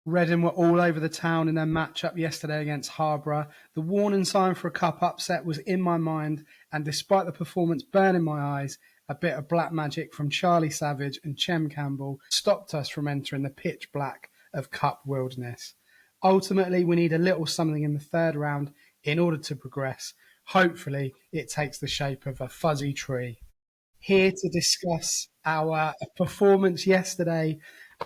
Reading were all over the town in their match-up yesterday against Harborough. The warning sign for a cup upset was in my mind, and despite the performance burning my eyes, a bit of black magic from Charlie Savage and Chem Campbell stopped us from entering the pitch black of cup wilderness. Ultimately, we need a little something in the third round in order to progress. Hopefully, it takes the shape of a fuzzy tree. Here to discuss our performance yesterday,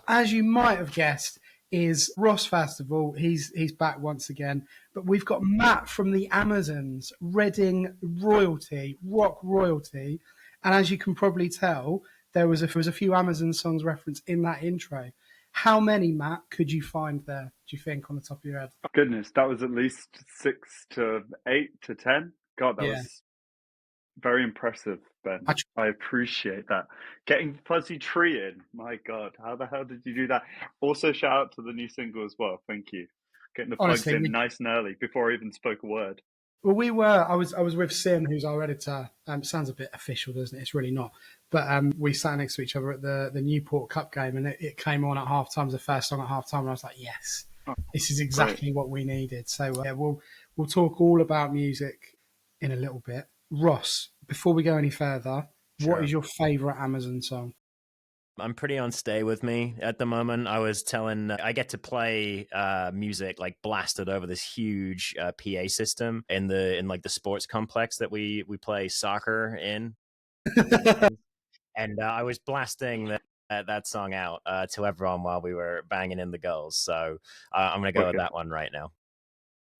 as you might have guessed, is Ross Festival. He's back once again. But we've got Matt from the Amazons, Reading royalty, rock royalty. And as you can probably tell, there was a few Amazon songs referenced in that intro. How many, Matt, could you find there, do you think, on the top of your head? Goodness, that was at least 6 to 8 to 10. God, that was very impressive, Ben. I appreciate that. Getting Fuzzy Tree in, my God, how the hell did you do that? Also, shout out to the new single as well. Thank you. Getting the plugs in nice and early before I even spoke a word. Well, I was with Sim, who's our editor. Sounds a bit official, doesn't it? It's really not. But we sat next to each other at the Newport Cup game, and it came on at half time, the first song at half time, and I was like, yes, this is exactly what we needed. So we'll talk all about music in a little bit. Ross, before we go any further, What is your favourite Amazon song? I'm pretty on Stay With Me at the moment. I get to play music like blasted over this huge PA system in the sports complex that we play soccer in. And I was blasting that song out to everyone while we were banging in the goals. So I'm going to go with that one right now.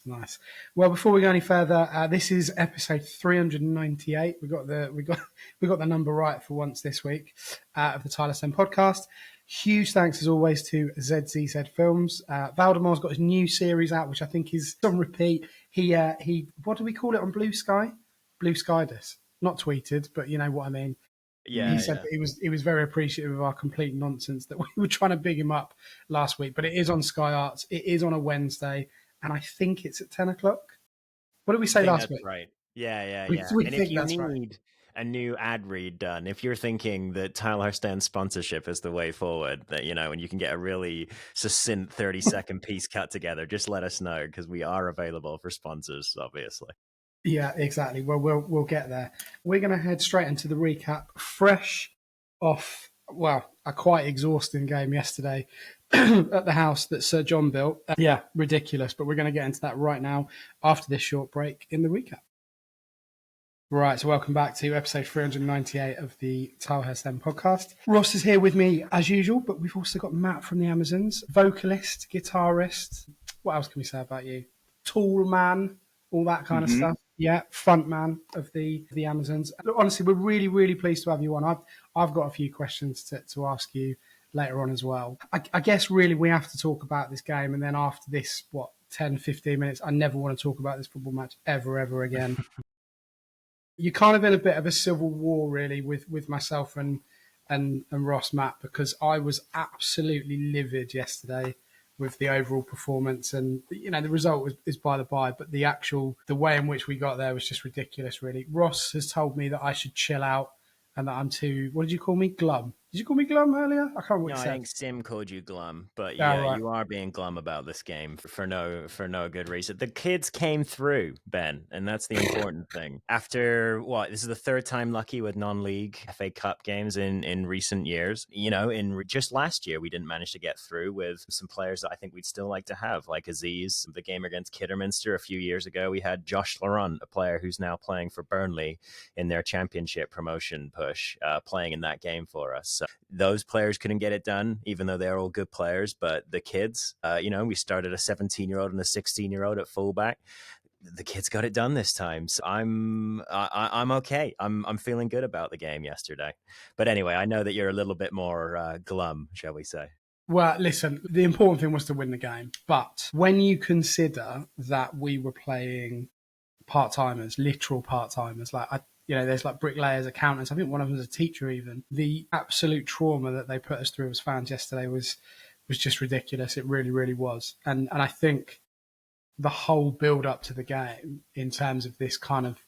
Nice. Well, before we go any further, this is episode 398. We got the number right for once this week of the Tilehurst podcast. Huge thanks as always to ZZZ Films. Valdemar's got his new series out, which I think is on repeat. He what do we call it on Bluesky? Blueskyed us, not tweeted, but you know what I mean. Yeah, he said that he was very appreciative of our complete nonsense that we were trying to big him up last week. But it is on Sky Arts. It is on a Wednesday. And I think it's at 10 o'clock. What did we say last week? Right. Yeah. We And if you need a new ad read done, if you're thinking that Tilehurst sponsorship is the way forward, that and you can get a really succinct 30-second piece cut together, just let us know, because we are available for sponsors, obviously. Yeah, exactly. Well, we'll get there. We're going to head straight into the recap, fresh off, a quite exhausting game yesterday at the house that Sir John built. Ridiculous, but we're going to get into that right now after this short break in the recap. Right, so welcome back to episode 398 of the Tilehurst podcast. Ross is here with me as usual, but we've also got Matt from the Amazons, vocalist, guitarist. What else can we say about you? Tool man, all that kind of stuff. Yeah, front man of the Amazons. Look, honestly, we're really, really pleased to have you on. I've got a few questions to ask you later on as well. I guess really we have to talk about this game, and then after this, 10, 15 minutes, I never want to talk about this football match ever again. You're kind of in a bit of a civil war, really, with myself and Ross, Matt, because I was absolutely livid yesterday with the overall performance, and the result is by the by, but the way in which we got there was just ridiculous, really. Ross has told me that I should chill out and that I'm too, what did you call me? Glum. Did you call me glum earlier? I can't remember what you said. I think Sim called you glum, but right. You are being glum about this game for no good reason. The kids came through, Ben, and that's the important thing. After this is the third time lucky with non-league FA Cup games in recent years. In just last year, we didn't manage to get through with some players that I think we'd still like to have, like Aziz. The game against Kidderminster a few years ago, we had Josh Laurent, a player who's now playing for Burnley in their championship promotion push, playing in that game for us. So those players couldn't get it done, even though they're all good players. But the kids, we started a 17-year-old and a 16-year-old at fullback. The kids got it done this time, so I'm okay. I'm feeling good about the game yesterday. But anyway, I know that you're a little bit more glum, shall we say? Well, listen, the important thing was to win the game. But when you consider that we were playing part-timers, literal part-timers, there's like bricklayers, accountants. I think one of them was a teacher even. The absolute trauma that they put us through as fans yesterday was just ridiculous. It really, really was. And I think the whole build-up to the game in terms of this kind of,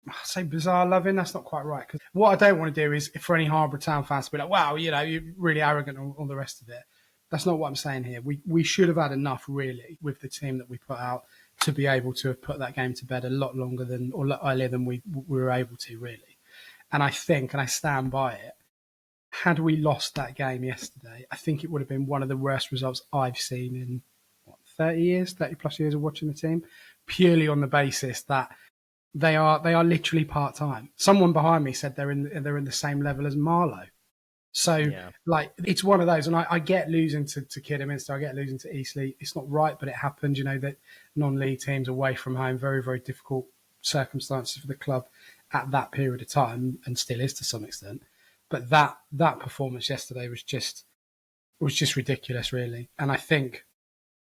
I say bizarre loving, that's not quite right. Because what I don't want to do is for any Harbour Town fans to be like, wow, you're really arrogant and all the rest of it. That's not what I'm saying here. We should have had enough, really, with the team that we put out to be able to have put that game to bed a lot longer than, or earlier than we were able to, really. And I think, and I stand by it, had we lost that game yesterday, I think it would have been one of the worst results I've seen in 30 plus years of watching the team, purely on the basis that they are literally part time. Someone behind me said they're in the same level as Marlow. So like it's one of those, and I get losing to Kidderminster, I get losing to Eastleigh. It's not right, but it happened. You know that non-league teams away from home, very very difficult circumstances for the club at that period of time, and still is to some extent. But that performance yesterday was just ridiculous, really. And I think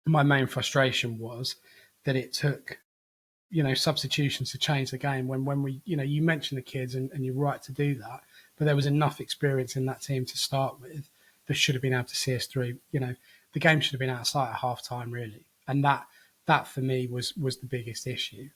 my main frustration was that it took, substitutions to change the game. When we, you mentioned the kids, and you're right to do that, but there was enough experience in that team to start with that should have been able to see us through. The game should have been out of sight at half time, really. And that for me was the biggest issue.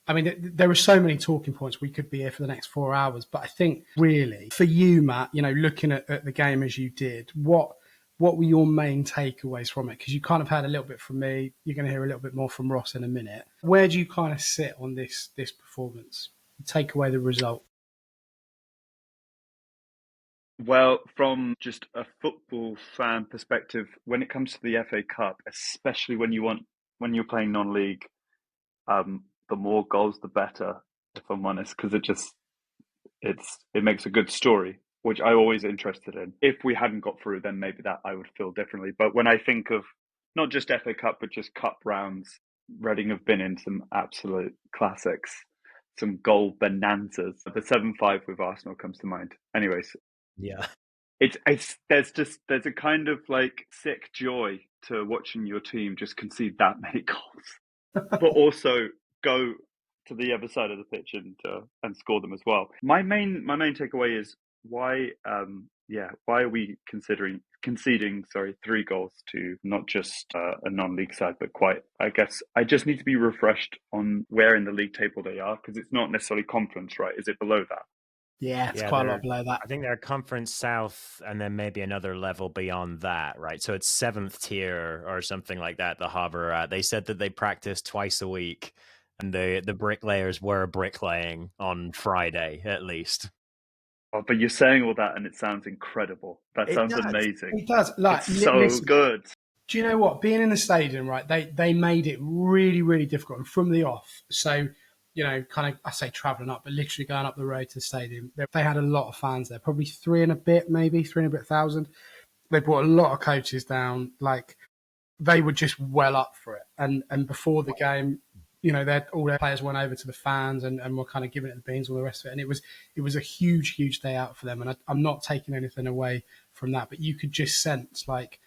I mean, there are so many talking points. We could be here for the next 4 hours, but I think really for you, Matt, looking at the game as you did, what were your main takeaways from it? Because you kind of had a little bit from me. You're going to hear a little bit more from Ross in a minute. Where do you kind of sit on this performance? Take away the result. Well, from just a football fan perspective, when it comes to the FA Cup, especially when you're playing non-league, the more goals, the better, if I'm honest, because it makes a good story, which I'm always interested in. If we hadn't got through, then maybe that I would feel differently. But when I think of not just FA Cup, but just cup rounds, Reading have been in some absolute classics, some goal bonanzas. The 7-5 with Arsenal comes to mind. Anyways, yeah, there's a kind of like sick joy to watching your team just concede that many goals, but also go to the other side of the pitch and score them as well. My main takeaway is why are we conceding 3 goals to not just a non-league side, but I guess I just need to be refreshed on where in the league table they are, because it's not necessarily conference, right? Is it below that? Yeah, it's quite a lot below that. I think they're Conference South, and then maybe another level beyond that, right? So it's 7th tier or something like that. The Harbour are at. They said that they practice twice a week, and the bricklayers were bricklaying on Friday at least. Oh, but you're saying all that, and it sounds incredible. That sounds amazing. It does. Like, it's so good. Do you know what? Being in the stadium, right? They made it really, really difficult, and from the off. So, kind of, I say travelling up, but literally going up the road to the stadium. They had a lot of fans there, probably 3 and a bit thousand. They brought a lot of coaches down. Like, they were just well up for it. And before the game, all their players went over to the fans and were kind of giving it the beans, all the rest of it. And it was a huge, huge day out for them. And I'm not taking anything away from that, but you could just sense, like,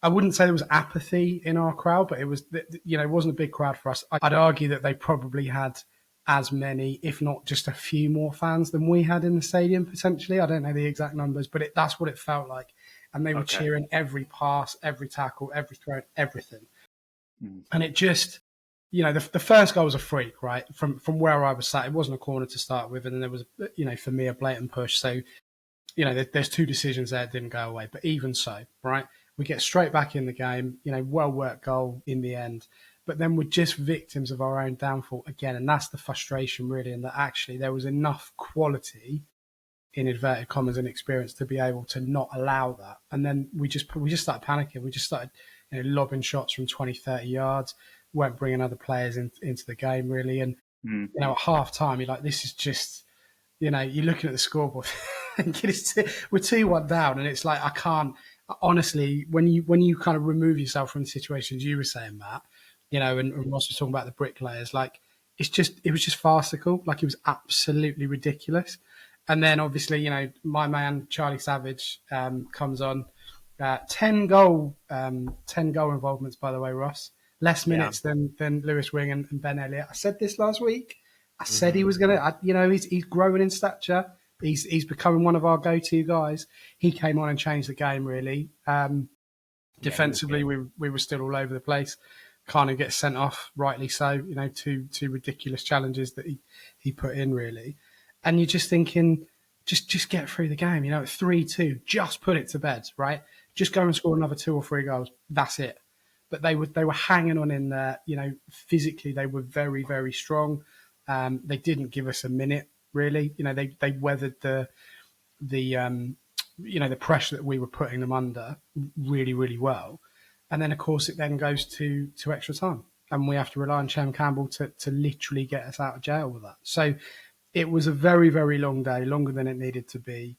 I wouldn't say there was apathy in our crowd, but it was, it wasn't a big crowd for us. I'd argue that they probably had as many, if not just a few more fans than we had in the stadium, potentially. I don't know the exact numbers, but that's what it felt like. And they were cheering every pass, every tackle, every throw, everything. And it just, the first goal was a freak, right? From where I was sat, it wasn't a corner to start with. And then there was, for me, a blatant push. So, there's 2 decisions there that didn't go away. But even so, right, we get straight back in the game, well-worked goal in the end. But then we're just victims of our own downfall again. And that's the frustration, really, and that actually there was enough quality, in inverted commas, and experience to be able to not allow that. And then we just started panicking. We just started lobbing shots from 20, 30 yards, weren't bringing other players into the game, really. And, at half time, you're like, this is just, you're looking at the scoreboard and we're 2-1 down. And it's like, I can't, honestly, when you kind of remove yourself from the situations you were saying, Matt, and Ross was talking about the bricklayers, like, it was just farcical. Like, it was absolutely ridiculous. And then obviously, my man, Charlie Savage, comes on, 10 goal involvements, by the way, Ross, less minutes than Lewis Wing and Ben Elliott. I said this last week. I said he was going to, he's growing in stature. He's becoming one of our go-to guys. He came on and changed the game, really. Defensively, we were still all over the place. Kind of gets sent off, rightly so. Two ridiculous challenges that he put in, really. And you're just thinking, just get through the game. At 3-2, just put it to bed, right? just go and score another 2 or 3 goals. That's it. But they were hanging on in there. Physically they were very, very strong. They didn't give us a minute really. They weathered the pressure that we were putting them under really, really well. And then of course it then goes to extra time, and we have to rely on Chem Campbell to literally get us out of jail with that. So it was a very, very long day, longer than it needed to be.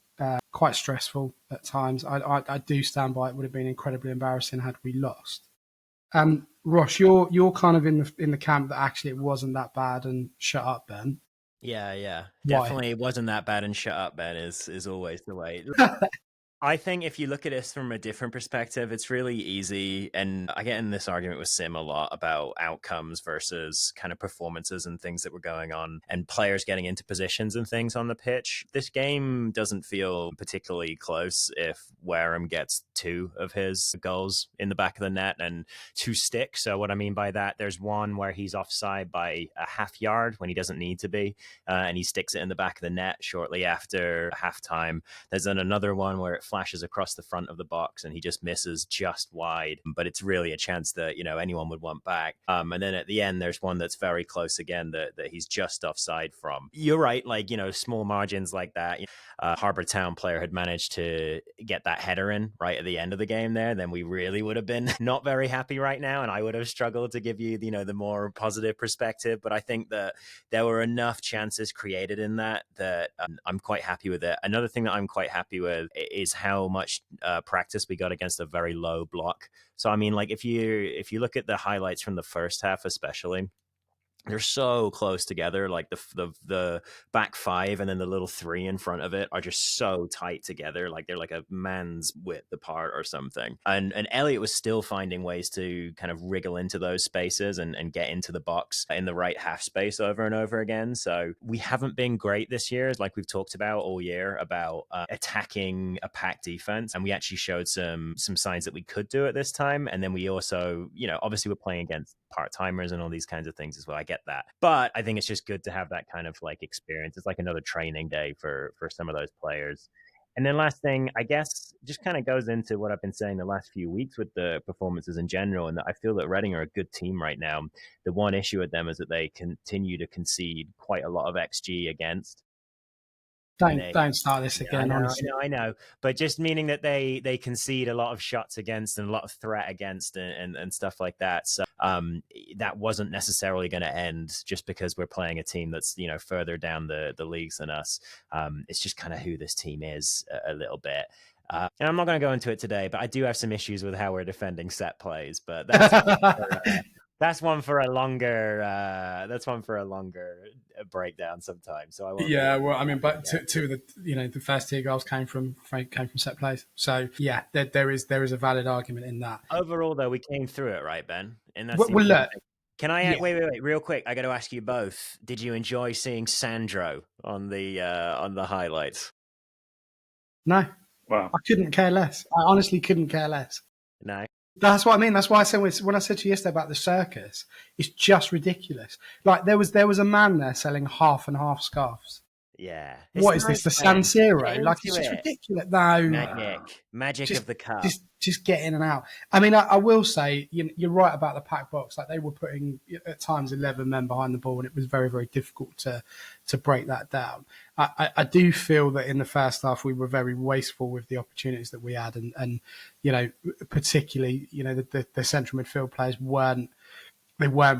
Quite stressful at times. I do stand by it. Would have been incredibly embarrassing had we lost. Ross, you're kind of in the camp that actually it wasn't that bad, and shut up, Ben. Yeah. Definitely it wasn't that bad, and shut up, Ben, is always the way. I think if you look at this from a different perspective, it's really easy. And I get in this argument with Sim a lot about outcomes versus kind of performances and things that were going on and players getting into positions and things on the pitch. This game doesn't feel particularly close if Wareham gets 2 of his goals in the back of the net and 2 stick. So what I mean by that, there's one where he's offside by a half yard when he doesn't need to be, and he sticks it in the back of the net shortly after halftime. There's then another one where it flashes across the front of the box and he just misses just wide, but it's really a chance that anyone would want back. And then at the end there's one that's very close again that he's just offside from. You're right, small margins like that. Harbour Town player had managed to get that header in right at the end of the game there, then we really would have been not very happy right now, and I would have struggled to give you the more positive perspective. But I think that there were enough chances created in that I'm quite happy with it. Another thing that I'm quite happy with is how much practice we got against a very low block. So I mean, if you look at the highlights from the first half especially, they're so close together. Like the back 5 and then the little 3 in front of it are just so tight together. Like they're like a man's width apart or something. And Elliot was still finding ways to kind of wriggle into those spaces and get into the box in the right half space over and over again. So we haven't been great this year, like we've talked about all year, about attacking a packed defense. And we actually showed some signs that we could do it this time. And then we also, obviously we're playing against part-timers and all these kinds of things as well. I get that, but I think it's just good to have that kind of experience. It's like another training day for some of those players. And then last thing, I guess, just kind of goes into what I've been saying the last few weeks with the performances in general, and that I feel that Reading are a good team right now. The one issue with them is that they continue to concede quite a lot of XG against. Don't start this again, honestly. I know. But just meaning that they concede a lot of shots against and a lot of threat against and stuff like that. So that wasn't necessarily going to end just because we're playing a team that's, further down the leagues than us. It's just kind of who this team is a little bit. And I'm not going to go into it today, but I do have some issues with how we're defending set plays. But that's one for a longer breakdown sometime. So I won't. Yeah, well, I mean, but two of the first 2 goals came from set plays. So yeah, there is a valid argument in that. Overall, though, we came through it, right, Ben? And that's well, look. Can I wait, real quick? I got to ask you both. Did you enjoy seeing Sandro on the highlights? No. Wow. I couldn't care less. I honestly couldn't care less. No. That's what I mean. That's why I said when I said to you yesterday about the circus, it's just ridiculous. Like there was a man there selling half and half scarves. Yeah. What is this? The San Siro? Like it's just ridiculous. No. Magic of the cup. Just get in and out. I mean, I will say you're right about the pack box. Like they were putting at times 11 men behind the ball, and it was very, very difficult to break that down. I do feel that in the first half we were very wasteful with the opportunities that we had, and particularly the central midfield players weren't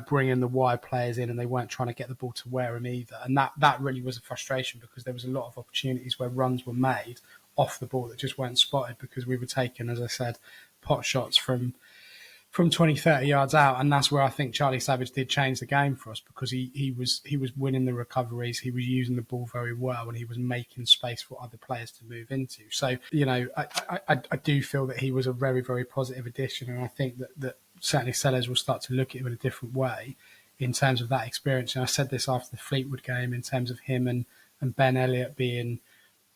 bringing the wide players in, and they weren't trying to get the ball to Wareham either. And that really was a frustration because there was a lot of opportunities where runs were made off the ball that just weren't spotted because we were taking, as I said, pot shots from 20, 30 yards out. And that's where I think Charlie Savage did change the game for us because he was winning the recoveries, he was using the ball very well, and he was making space for other players to move into. So, I do feel that he was a very, very positive addition, and I think that certainly Sellers will start to look at him in a different way in terms of that experience. And I said this after the Fleetwood game in terms of him and Ben Elliott being,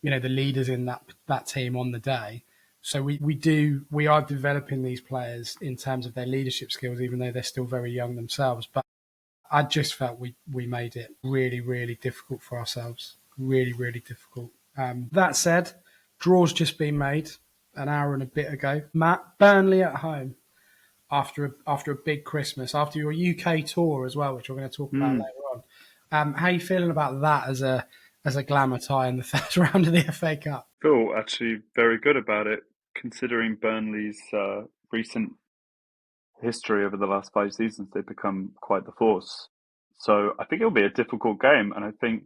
the leaders in that team on the day. So we are developing these players in terms of their leadership skills, even though they're still very young themselves. But I just felt we made it really, really difficult for ourselves. Really, really difficult. That said, draw's just been made. an hour and a bit ago. Matt, Burnley at home after a big Christmas, after your UK tour as well, which we're going to talk about later on. How are you feeling about that as a glamour tie in the third round of the FA Cup? I feel actually very good about it, considering Burnley's recent history over the last 5 seasons. They've become quite the force. So I think it'll be a difficult game, and I think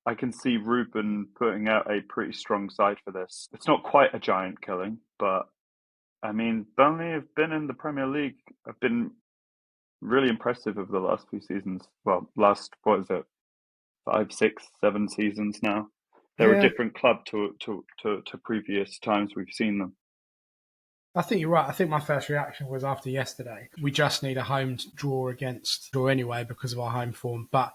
I can see Ruben putting out a pretty strong side for this. It's not quite a giant killing, but I mean, Burnley have been in the Premier League, have been really impressive over the last few seasons. Well, last, what is it, 5, 6, 7 seasons now. They're a different club to previous times we've seen them. I think you're right. I think my first reaction was after yesterday. We just need a home draw anyway because of our home form. But,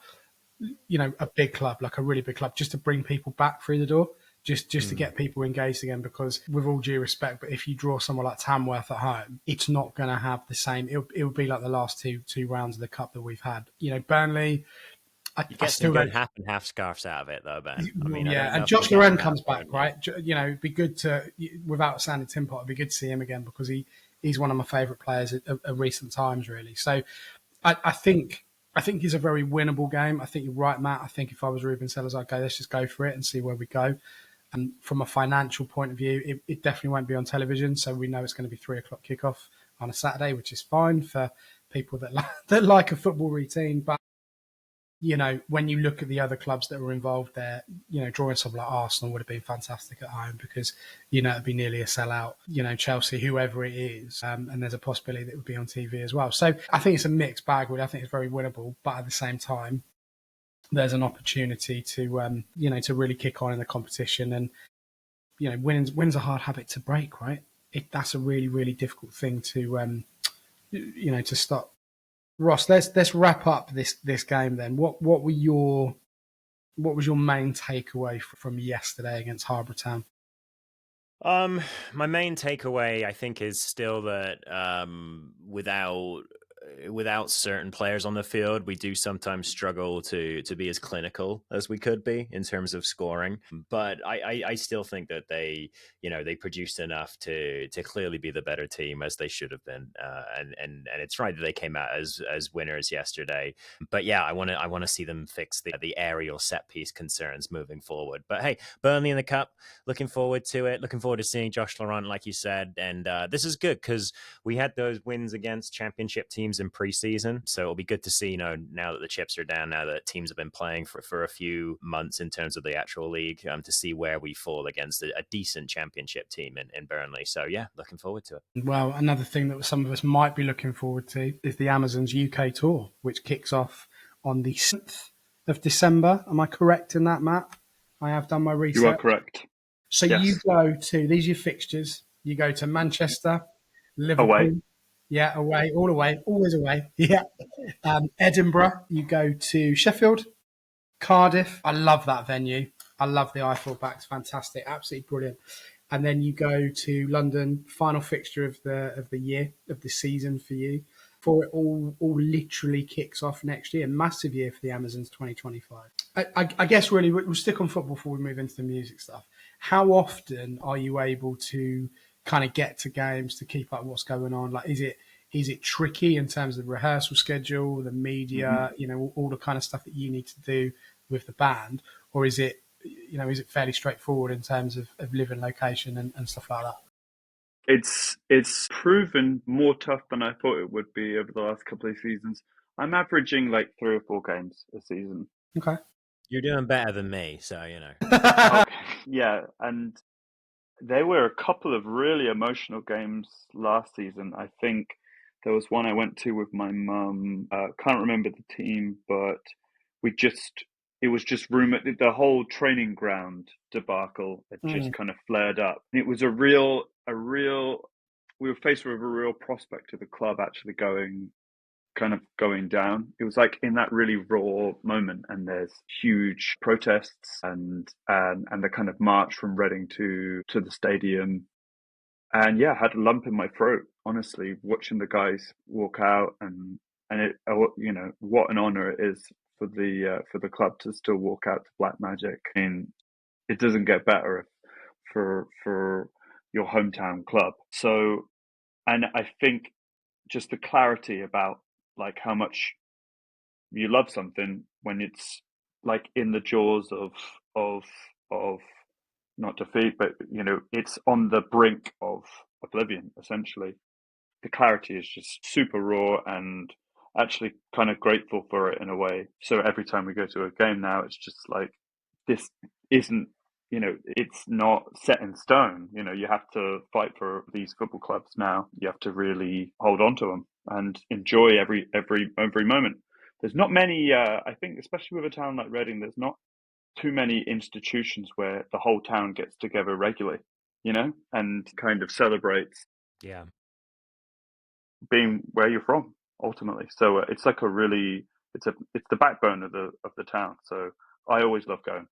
a big club, like a really big club, just to bring people back through the door, just to get people engaged again. Because with all due respect, but if you draw someone like Tamworth at home, it's not going to have the same. It will be like the last two rounds of the cup that we've had. Burnley. You get some good half and half scarves out of it, though, Ben. I mean, and Josh Loren comes back, right? It'd be good to, without sounding tin pot, it'd be good to see him again because he's one of my favourite players of recent times, really. So I think it's a very winnable game. I think you're right, Matt. I think if I was Ruben Sellers, I'd go, let's just go for it and see where we go. And from a financial point of view, it definitely won't be on television, so we know it's going to be 3:00 kickoff on a Saturday, which is fine for people that like a football routine, but when you look at the other clubs that were involved there, drawing someone like Arsenal would have been fantastic at home because, it'd be nearly a sellout, Chelsea, whoever it is. And there's a possibility that it would be on TV as well. So I think it's a mixed bag, really. I think it's very winnable. But at the same time, there's an opportunity to, to really kick on in the competition. And, winning's a hard habit to break, right? That's a really, really difficult thing to, to stop. Ross, let's wrap up this game then. What was your main takeaway from yesterday against Harbour Town? My main takeaway, I think, is still that without certain players on the field, we do sometimes struggle to be as clinical as we could be in terms of scoring. But I still think that they produced enough to clearly be the better team, as they should have been. And it's right that they came out as winners yesterday. But yeah, I want to see them fix the aerial set piece concerns moving forward. But hey, Burnley in the cup, looking forward to it. Looking forward to seeing Josh Laurent, like you said. And this is good because we had those wins against championship teams in preseason, so it'll be good to see, now that the chips are down, now that teams have been playing for a few months in terms of the actual league, to see where we fall against a decent championship team in Burnley. So yeah, looking forward to it. Well, another thing that some of us might be looking forward to is the Amazons UK tour, which kicks off on the 6th of December. Am I correct in that, Matt? I have done my research. You are correct. So yes. You go to, these are your fixtures. You go to Manchester, Liverpool. Away. Yeah, away, all away, always away. Yeah. Edinburgh, you go to Sheffield, Cardiff. I love that venue. I love the Eiffel back. It's fantastic. Absolutely brilliant. And then you go to London, final fixture of the year, of the season for you. Before it all literally kicks off next year. Massive year for the Amazons 2025. I guess really we'll stick on football before we move into the music stuff. How often are you able to kind of get to games to keep up what's going on? Like, is it tricky in terms of the rehearsal schedule, the media, all the kind of stuff that you need to do with the band? Or is it fairly straightforward in terms of living location and stuff like that? It's proven more tough than I thought it would be over the last couple of seasons. I'm averaging like 3 or 4 games a season. Okay. You're doing better than me, so Okay. Yeah, and there were a couple of really emotional games last season. I think there was one I went to with my mum. Can't remember the team, but it was just rumored. The whole training ground debacle had just kind of flared up. It was we were faced with a real prospect of the club actually going down. It was like in that really raw moment, and there's huge protests and the kind of march from Reading to the stadium. And yeah, I had a lump in my throat, honestly, watching the guys walk out, and it, what an honor it is for the club to still walk out to Black Magic. I mean, it doesn't get better for your hometown club. So, and I think just the clarity about like how much you love something when it's like in the jaws of of not defeat, but it's on the brink of oblivion, essentially. The clarity is just super raw, and actually kind of grateful for it in a way. So every time we go to a game now, it's just like, this isn't, it's not set in stone. You have to fight for these football clubs now. You have to really hold on to them and enjoy every moment. There's not many, I think, especially with a town like Reading, there's not too many institutions where the whole town gets together regularly, and kind of celebrates being where you're from ultimately. So it's like it's the backbone of the town. So I always love going.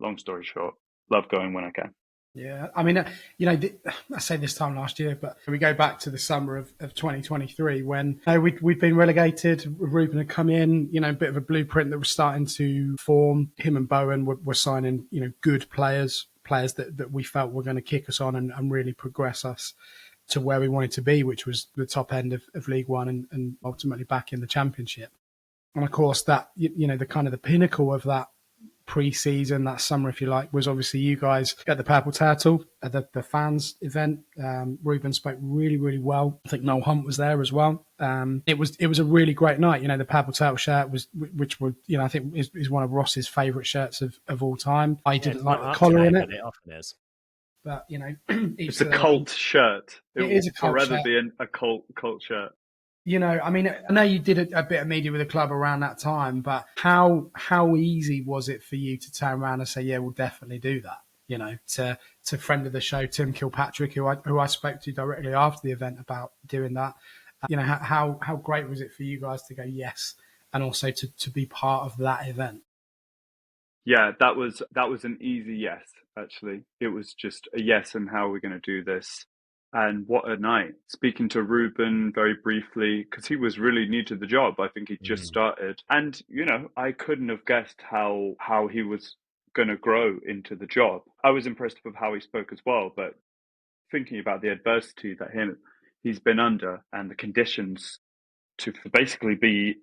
Long story short, love going when I can. Yeah, I mean, I say this time last year, but we go back to the summer of 2023 when we'd been relegated. Ruben had come in, a bit of a blueprint that was starting to form. Him and Bowen were signing, good players that we felt were going to kick us on and really progress us to where we wanted to be, which was the top end of League One and ultimately back in the Championship. And of course, that the kind of the pinnacle of that pre-season, that summer, if you like, was obviously you guys at the Purple Turtle at the fans event. Ruben spoke really, really well. I think Noel Hunt was there as well. It was a really great night. The Purple Turtle shirt which would I think is one of Ross's favourite shirts of all time. I didn't like the collar in it. It often is. But it's a cult shirt. It is a cult forever shirt. Being a cult shirt. I mean, I know you did a bit of media with the club around that time, but how easy was it for you to turn around and say, yeah, we'll definitely do that? To friend of the show, Tim Kilpatrick, who I spoke to directly after the event about doing that. How great was it for you guys to go yes, and also to be part of that event? Yeah, that was an easy yes. Actually, it was just a yes. And how are we going to do this? And what a night. Speaking to Ruben very briefly, because he was really new to the job. I think he just started. And, I couldn't have guessed how he was going to grow into the job. I was impressed with how he spoke as well. But thinking about the adversity that he's been under and the conditions to basically be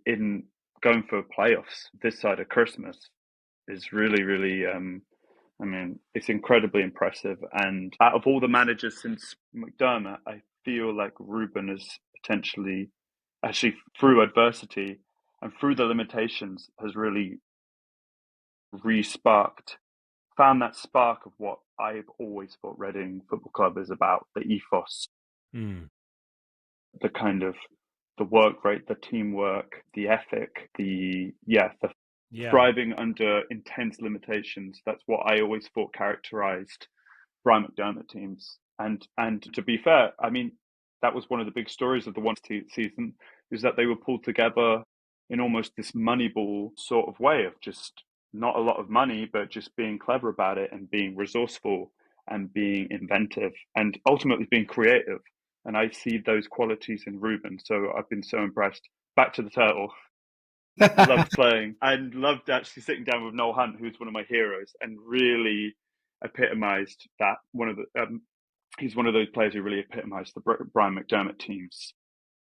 going for playoffs this side of Christmas is really, really it's incredibly impressive. And out of all the managers since McDermott, I feel like Ruben has potentially, actually through adversity and through the limitations, has really found that spark of what I've always thought Reading Football Club is about, the ethos, the kind of the work rate, the teamwork, the ethic, the thriving under intense limitations. That's what I always thought characterized Brian McDermott teams. And to be fair, I mean, that was one of the big stories of the one season, is that they were pulled together in almost this Moneyball sort of way of just not a lot of money, but just being clever about it and being resourceful and being inventive and ultimately being creative. And I see those qualities in Ruben. So I've been so impressed. Back to the Turtle. Loved playing and loved actually sitting down with Noel Hunt, who's one of my heroes, and really epitomised that. He's one of those players who really epitomised the Brian McDermott teams,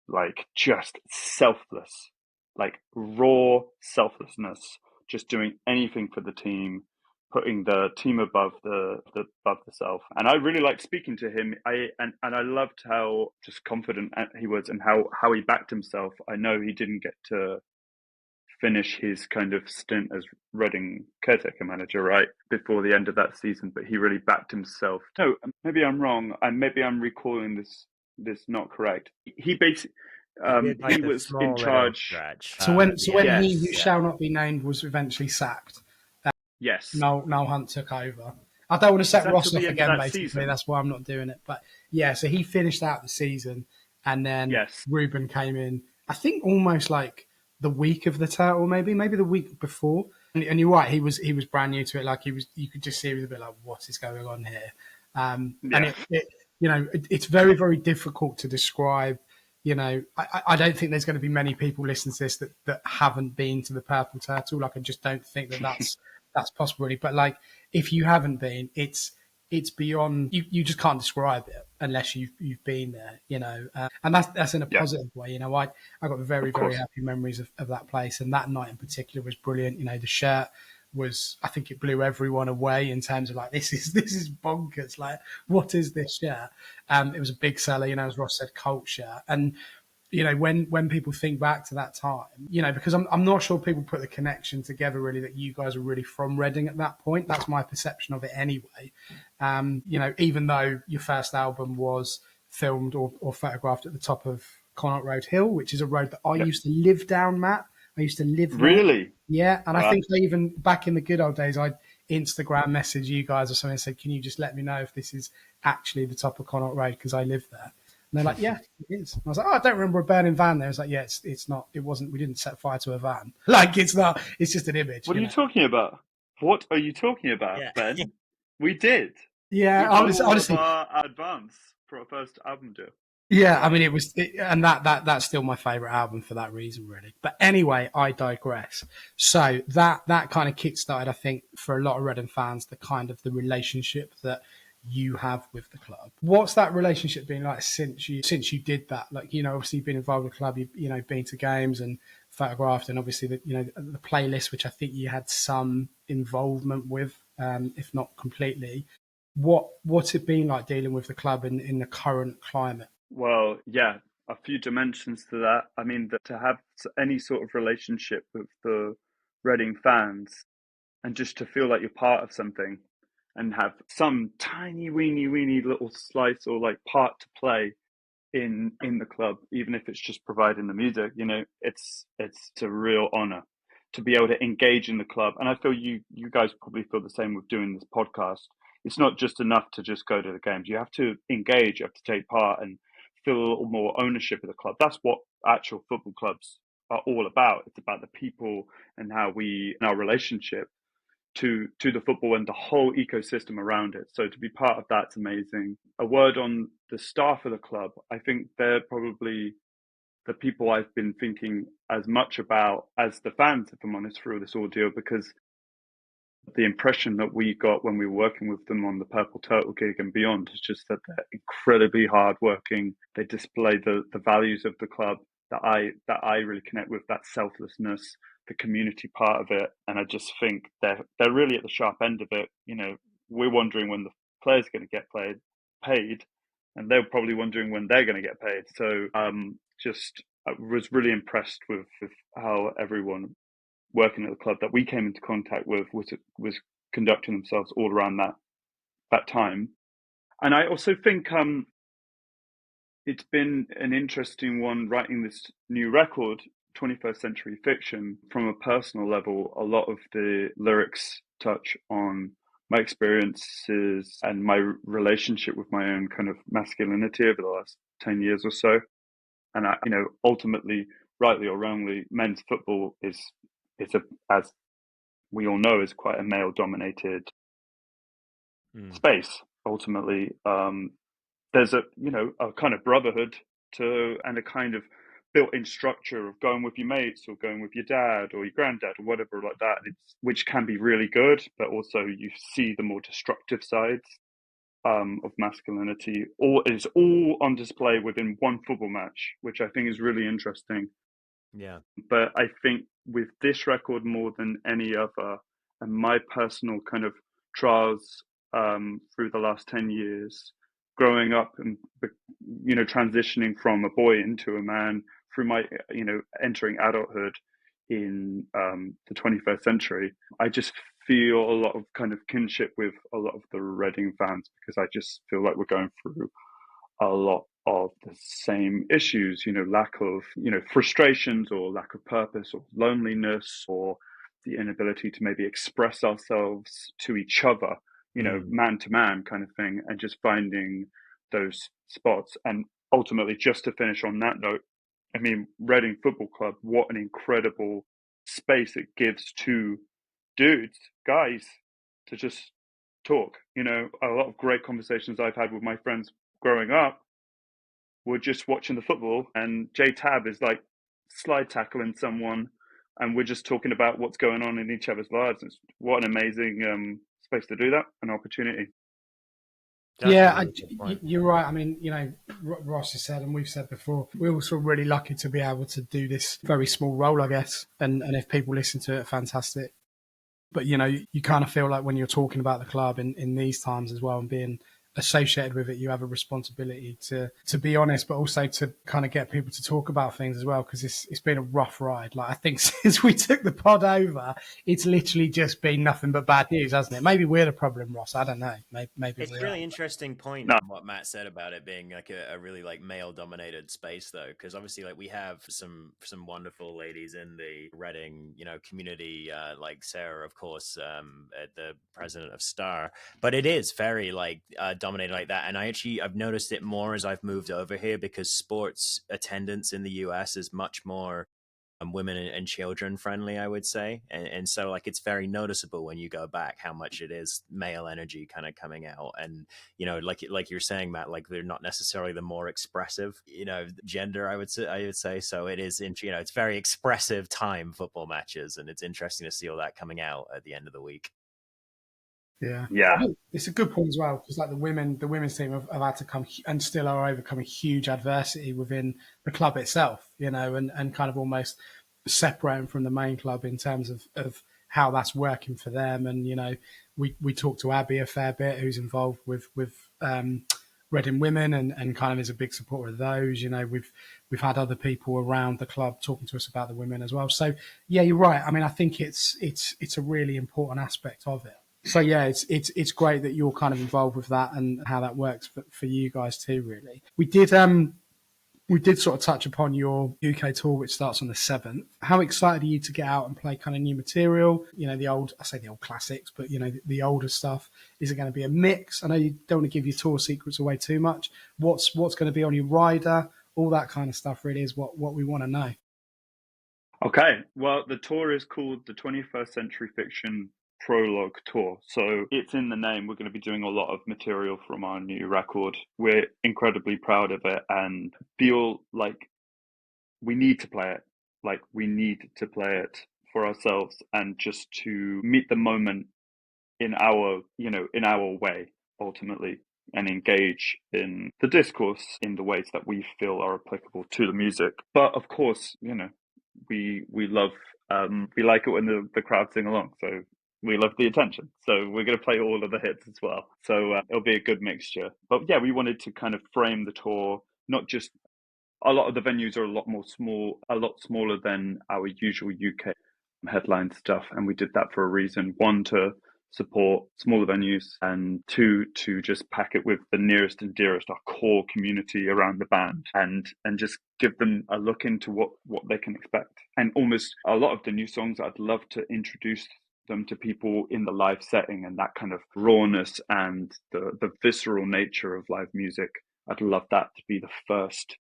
like just selfless, like raw selflessness, just doing anything for the team, putting the team above the self. And I really liked speaking to him. And I loved how just confident he was and how he backed himself. I know he didn't get to finish his kind of stint as Reading caretaker manager right before the end of that season, but he really backed himself. No, maybe I'm wrong, and maybe I'm recalling this not correct. He basically he was in charge. So when he who shall not be named was eventually sacked, yes, Noel Hunt took over. I don't want to set Ross off again, basically. Season? That's why I'm not doing it. But yeah, so he finished out the season, and then Ruben came in. I think almost like the week of the Turtle, maybe the week before. And you're right, he was brand new to it. Like you could just see he was a bit like, what is going on here? And it's very, very difficult to describe. I don't think there's going to be many people listening to this that haven't been to the Purple Turtle. Like, I just don't think that's possible really. But like, if you haven't been, it's it's beyond, you just can't describe it unless you've been there, and that's in a positive way. I got very, very happy memories of that place, and that night in particular was brilliant. The shirt was, I think it blew everyone away in terms of like, this is bonkers. Like, what is this shirt? It was a big seller, as Ross said, cult shirt. And when people think back to that time, because I'm not sure people put the connection together really that you guys are really from Reading at that point. That's my perception of it anyway. Even though your first album was filmed or photographed at the top of Connaught Road Hill, which is a road that I used to live down, Matt. I used to live there. Really? Yeah, and I think even back in the good old days, I'd Instagram message you guys or something and said, can you just let me know if this is actually the top of Connaught Road, because I live there. And they're like, yeah, it is. And I was like, I don't remember a burning van there. It's like, yeah, it's not. It wasn't. We didn't set fire to a van. Like, it's not. It's just an image. What are you talking about? What are you talking about, Ben? We did. Yeah, honestly, our advance for our first album deal. Yeah, I mean, and that's still my favourite album for that reason, really. But anyway, I digress. So that kind of kickstarted, I think, for a lot of Reading fans, the relationship that you have with the club. What's that relationship been like since you did that? Like, obviously you've been involved with the club, you've been to games and photographed, and obviously the playlist, which I think you had some involvement with, if not completely. What's it been like dealing with the club in the current climate? Well, yeah, a few dimensions to that. I mean, to have any sort of relationship with the Reading fans and just to feel like you're part of something and have some tiny, weeny little slice or like part to play in the club, even if it's just providing the music, it's a real honor to be able to engage in the club. And I feel you guys probably feel the same with doing this podcast. It's not just enough to just go to the games. You have to engage, you have to take part and feel a little more ownership of the club. That's what actual football clubs are all about. It's about the people and how our relationship to the football and the whole ecosystem around it. So to be part of that's amazing. A word on the staff of the club. I think they're probably the people I've been thinking as much about as the fans, if I'm honest, through this ordeal, because the impression that we got when we were working with them on the Purple Turtle gig and beyond is just that they're incredibly hardworking. They display the values of the club that I really connect with, that selflessness, the community part of it. And I just think they're really at the sharp end of it. We're wondering when the players are going to get paid, and they're probably wondering when they're going to get paid. So I was really impressed with how everyone working at the club that we came into contact with was conducting themselves all around that time. And I also think it's been an interesting one writing this new record, 21st Century Fiction. From a personal level, a lot of the lyrics touch on my experiences and my relationship with my own kind of masculinity over the last 10 years or so. And ultimately, rightly or wrongly, men's football is as we all know, is quite a male-dominated space. Ultimately, there's a kind of brotherhood and a kind of built-in structure of going with your mates or going with your dad or your granddad or whatever like that, which can be really good, but also you see the more destructive sides of masculinity. It's all on display within one football match, which I think is really interesting. Yeah. But I think with this record more than any other, and my personal kind of trials through the last 10 years, growing up and transitioning from a boy into a man, through my entering adulthood in the 21st century, I just feel a lot of kind of kinship with a lot of the Reading fans, because I just feel like we're going through a lot of the same issues, lack of, frustrations or lack of purpose or loneliness or the inability to maybe express ourselves to each other, man to man kind of thing, and just finding those spots. And ultimately, just to finish on that note, I mean, Reading Football Club, what an incredible space it gives to guys, to just talk. A lot of great conversations I've had with my friends growing up were just watching the football, and J-Tab is like slide tackling someone, and we're just talking about what's going on in each other's lives. What an amazing space to do that, an opportunity. That's Yeah, a really good point. you're right. I mean, Ross has said, and we've said before, we're also really lucky to be able to do this very small role, I guess. And if people listen to it, fantastic. But, you kind of feel like when you're talking about the club in these times as well and being associated with it, you have a responsibility to be honest, but also to kind of get people to talk about things as well, because it's been a rough ride. Like, I think since we took the pod over, it's literally just been nothing but bad news, hasn't it? Maybe we're the problem, Ross. I don't know. Maybe It's we a really are. interesting point No. on what Matt said about it being like a really like male dominated space, though, because obviously like we have some wonderful ladies in the Reading community, like Sarah, of course, the president of Star, but it is very like dominated like that. And I've noticed it more as I've moved over here, because sports attendance in the US is much more women and children friendly, I would say. And so like it's very noticeable when you go back how much it is male energy kind of coming out. And like you're saying, Matt, like they're not necessarily the more expressive gender, I would say. So it is it's very expressive time, football matches, and it's interesting to see all that coming out at the end of the week. Yeah. It's a good point as well, because like the women's team have had to come and still are overcoming huge adversity within the club itself, and kind of almost separating from the main club in terms of how that's working for them. And we talked to Abby a fair bit, who's involved with Reading Women and kind of is a big supporter of those. We've had other people around the club talking to us about the women as well. So yeah, you're right. I mean, I think it's a really important aspect of it. So yeah, it's great that you're kind of involved with that and how that works for you guys too. Really, we did sort of touch upon your UK tour, which starts on the 7th. How excited are you to get out and play kind of new material? The old classics, but the older stuff. Is it going to be a mix? I know you don't want to give your tour secrets away too much. What's going to be on your rider? All that kind of stuff really is what we want to know. Okay, well, the tour is called the 21st Century Fiction Prologue Tour. So it's in the name. We're going to be doing a lot of material from our new record. We're incredibly proud of it and feel like we need to play it. Like we need to play it for ourselves and just to meet the moment in our way, ultimately, and engage in the discourse in the ways that we feel are applicable to the music. But of course, we love we like it when the crowd sing along, so we love the attention, so we're going to play all of the hits as well, so it'll be a good mixture. But yeah, we wanted to kind of frame the tour, not just a lot of the venues are a lot smaller than our usual UK headline stuff, and we did that for a reason. One, to support smaller venues, and two, to just pack it with the nearest and dearest, our core community around the band, and just give them a look into what they can expect. And almost a lot of the new songs, I'd love to introduce them to people in the live setting, and that kind of rawness and the visceral nature of live music. I'd love that to be the first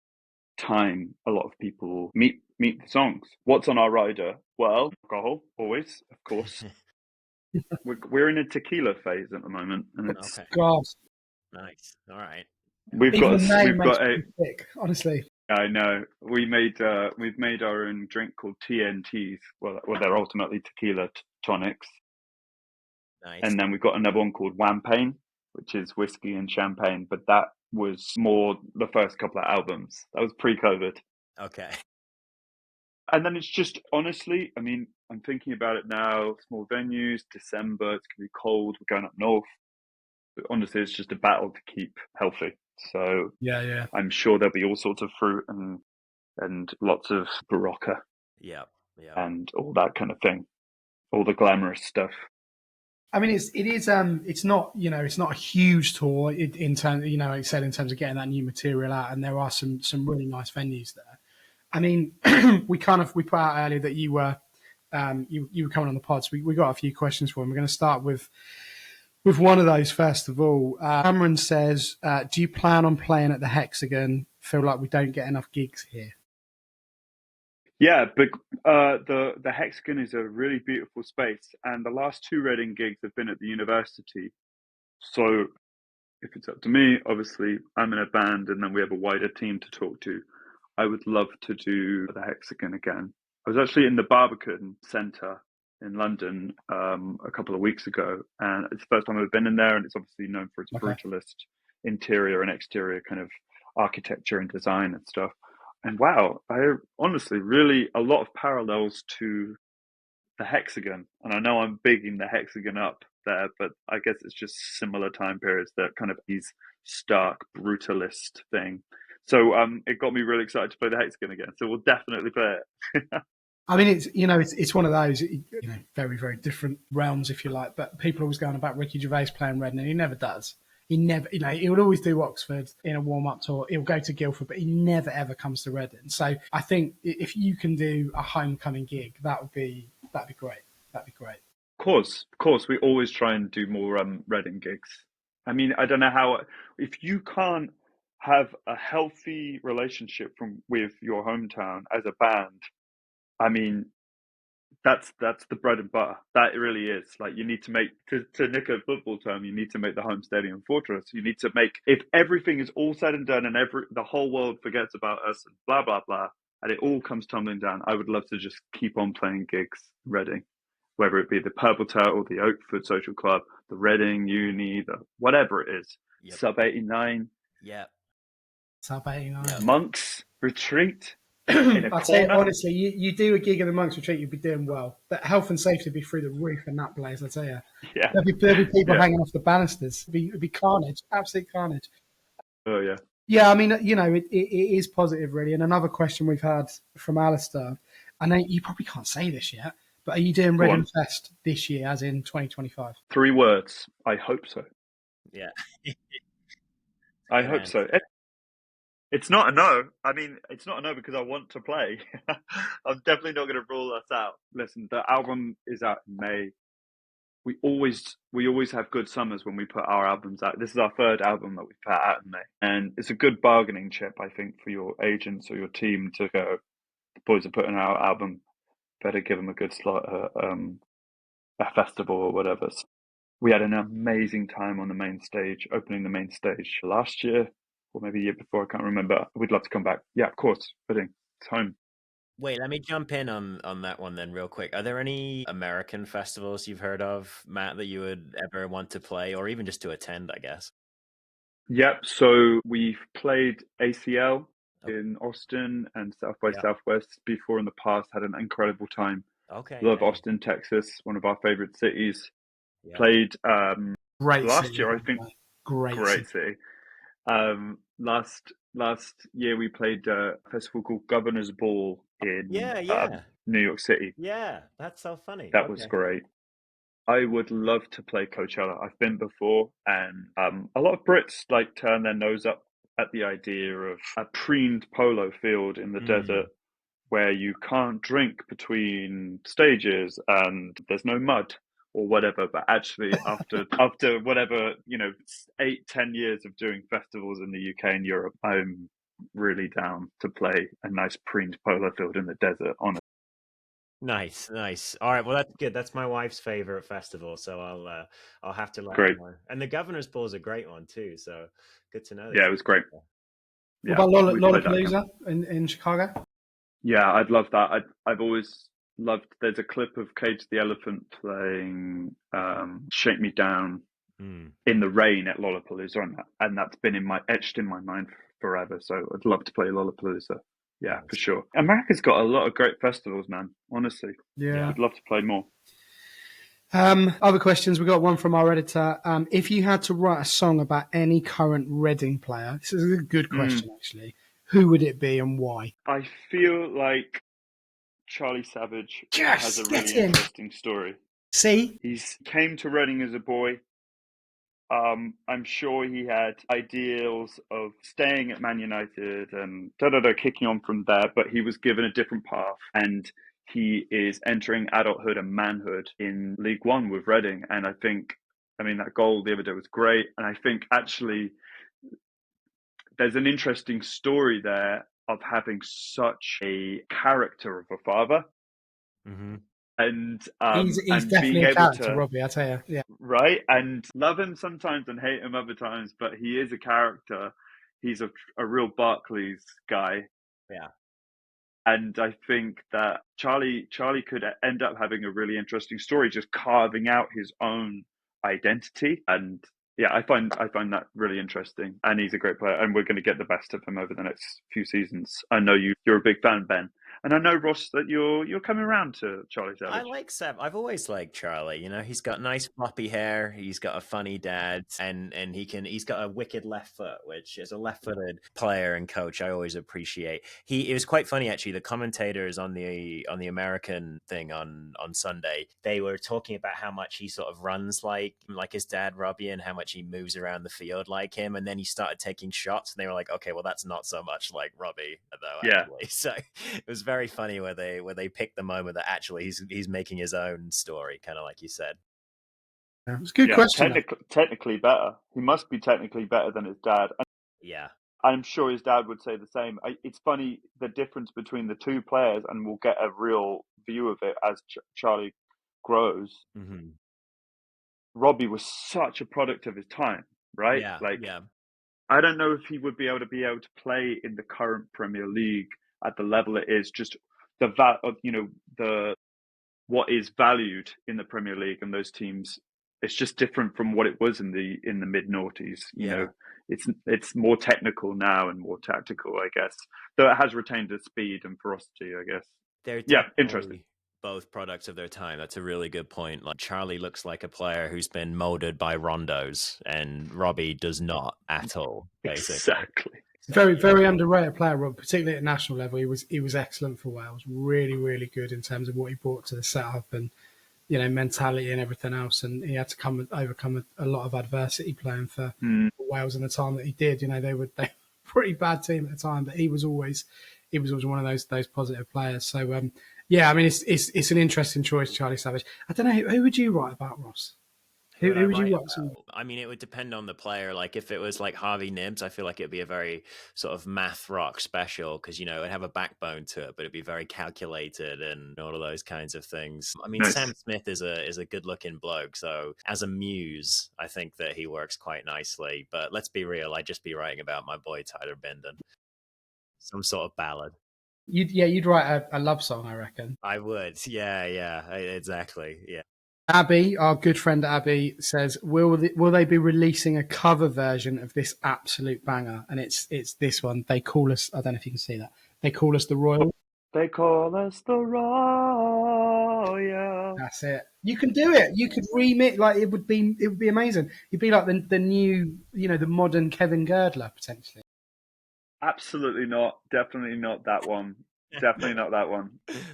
time a lot of people meet the songs. What's on our rider? Well, alcohol, always, of course. We're in a tequila phase at the moment, and it's Okay. God, Nice. All right. We've got a sick, honestly. I know. We've made our own drink called TNTs. Well, they're ultimately tequila tonics. Nice. And then we've got another one called Wampagne, which is whiskey and champagne, but that was more the first couple of albums. That was pre-COVID. Okay. And then it's just, honestly, I mean, I'm thinking about it now, small venues, December, it's going to be cold, we're going up north. But honestly, it's just a battle to keep healthy. So yeah, I'm sure there'll be all sorts of fruit and lots of Barocca. Yeah. And all that kind of thing. All the glamorous stuff. I mean, it's not a huge tour in terms, like I said, in terms of getting that new material out, and there are some really nice venues there. I mean, we put out earlier that you were coming on the pod, so we got a few questions for him. We're going to start with one of those first of all. Cameron says, do you plan on playing at the Hexagon? Feel like we don't get enough gigs here. Yeah, but the Hexagon is a really beautiful space, and the last two Reading gigs have been at the university. So if it's up to me, obviously I'm in a band, and then we have a wider team to talk to. I would love to do the Hexagon again. I was actually in the Barbican Centre in London a couple of weeks ago, and it's the first time I've been in there, and it's obviously known for its brutalist interior and exterior kind of architecture and design and stuff. And wow, I honestly really a lot of parallels to the hexagon. And I know I'm bigging the hexagon up there, but I guess it's just similar time periods, that kind of these stark brutalist thing. So it got me really excited to play the hexagon again. So we'll definitely play it. I mean, it's one of those, very, very different realms, if you like. But people are always going about Ricky Gervais playing Reading, and he never does. He never, he would always do Oxford in a warm-up tour. He'll go to Guildford, but he never, ever comes to Reading. So I think if you can do a homecoming gig, that'd be great. That'd be great. Of course. We always try and do more Reading gigs. I mean, I don't know how, if you can't have a healthy relationship with your hometown as a band, I mean, that's the bread and butter. That really is. Like, you need to make, to nick a football term, you need to make the home stadium fortress. You need to make, if everything is all said and done and the whole world forgets about us and blah, blah, blah, and it all comes tumbling down, I would love to just keep on playing gigs, Reading. Whether it be the Purple Turtle, the Oakford Social Club, the Reading Uni, the whatever it is. Yep. Sub 89. Yeah. Sub 89. Yep. Monks Retreat. I'll tell you, honestly, you do a gig in the Monks Retreat, you'd be doing well. That health and safety would be through the roof in that place, I tell you. Yeah. There'd be people hanging off the banisters. It'd be carnage, absolute carnage. Oh, yeah. Yeah, I mean, it is positive, really. And another question we've had from Alistair, I know you probably can't say this yet, but are you doing Reading Fest this year, as in 2025? 3 words. I hope so. Yeah. I hope so. It's not a no. I mean, it's not a no because I want to play. I'm definitely not going to rule us out. Listen, the album is out in May. We always have good summers when we put our albums out. This is our 3rd album that we put out in May. And it's a good bargaining chip, I think, for your agents or your team to go, the boys are putting out an album, better give them a good slot at a festival or whatever. So we had an amazing time on the main stage, opening the main stage last year, or maybe a year before, I can't remember. We'd love to come back. Yeah, of course, Reading. It's home. Wait, let me jump in on that one then real quick. Are there any American festivals you've heard of, Matt, that you would ever want to play or even just to attend, I guess? Yep. So we've played ACL in Austin and South by Southwest before in the past, had an incredible time. Okay. Love Austin, Texas, one of our favorite cities. Yeah. Played great last city, year, I think. Great city. Last year we played a festival called Governor's Ball in New York City. Yeah, that's so funny. That was great. I would love to play Coachella. I've been before, and a lot of Brits like turn their nose up at the idea of a preened polo field in the desert where you can't drink between stages and there's no mud or whatever. But actually, after whatever, 8-10 years of doing festivals in the UK and Europe, I'm really down to play a nice preened polo field in the desert on it. Nice. All right, well that's good. That's my wife's favorite festival, so I'll have to let her know. And the Governor's Ball is a great one too, so good to know. Yeah, it was great. What about Lollapalooza in Chicago? Yeah, I'd love that. I've always loved. There's a clip of Cage the Elephant playing "Shake Me Down" in the rain at Lollapalooza, and that's been etched in my mind forever. So I'd love to play Lollapalooza. Yeah, for sure. America's got a lot of great festivals, man. Honestly, I'd love to play more. Other questions. We got one from our editor. If you had to write a song about any current Reading player, this is a good question actually. Who would it be and why? I feel like Charlie Savage has a really interesting story. See? He came to Reading as a boy. I'm sure he had ideals of staying at Man United and kicking on from there, but he was given a different path, and he is entering adulthood and manhood in League One with Reading. And that goal the other day was great. And I think actually there's an interesting story there of having such a character of a father. Mm-hmm. And he's definitely being able a character, Robbie, I tell you. Yeah. Right? And love him sometimes and hate him other times, but he is a character. He's a real Barclays guy. Yeah. And I think that Charlie could end up having a really interesting story, just carving out his own identity. And I find that really interesting, and he's a great player, and we're going to get the best of him over the next few seasons. I know you're a big fan, Ben, and I know, Ross, that you're coming around to Charlie Savage. I like Seb. I've always liked Charlie. He's got nice floppy hair. He's got a funny dad, and he's got a wicked left foot, which as a left-footed player and coach, I always appreciate. It was quite funny actually. The commentators on the American thing on Sunday, they were talking about how much he sort of runs like his dad Robbie, and how much he moves around the field like him. And then he started taking shots, and they were like, okay, well that's not so much like Robbie though. Actually, so it was very funny where they picked the moment that actually he's making his own story, kind of like you said. Yeah, it's a good question. Technically better. He must be technically better than his dad. Yeah. I'm sure his dad would say the same. It's funny, the difference between the two players, and we'll get a real view of it as Charlie grows. Mm-hmm. Robbie was such a product of his time, right? Yeah. I don't know if he would be able to play in the current Premier League at the level it is. Just the what is valued in the Premier League and those teams, it's just different from what it was in the mid noughties. It's more technical now and more tactical, I guess. Though it has retained its speed and ferocity, I guess. They're interesting. Both products of their time. That's a really good point. Like Charlie looks like a player who's been molded by rondos, and Robbie does not at all. Basically. Exactly. Very, very underrated player, Rob, particularly at national level. He was excellent for Wales. Really, really good in terms of what he brought to the setup and mentality and everything else. And he had to overcome a lot of adversity playing for Wales in the time that he did. They were a pretty bad team at the time, but he was always one of those positive players. So I mean, it's an interesting choice, Charlie Savage. I don't know who would you write about, Ross? Who would you write about? I mean, it would depend on the player. Like if it was like Harvey Nibbs, I feel like it'd be a very sort of math rock special because it'd have a backbone to it, but it'd be very calculated and all of those kinds of things. I mean, nice. Sam Smith is a good looking bloke, so as a muse, I think that he works quite nicely. But let's be real, I'd just be writing about my boy Tyler Bindon, some sort of ballad. You'd write a love song, I reckon. I would, yeah, exactly, yeah. Abby, our good friend Abby, says, "Will they be releasing a cover version of this absolute banger?" And it's this one. They call us. I don't know if you can see that. They call us the Royal. They call us the Royal. That's it. You can do it. You could remix. Like it would be amazing. You'd be like the new, the modern Kevin Girdler potentially. Absolutely not. Definitely not that one. Definitely not that one.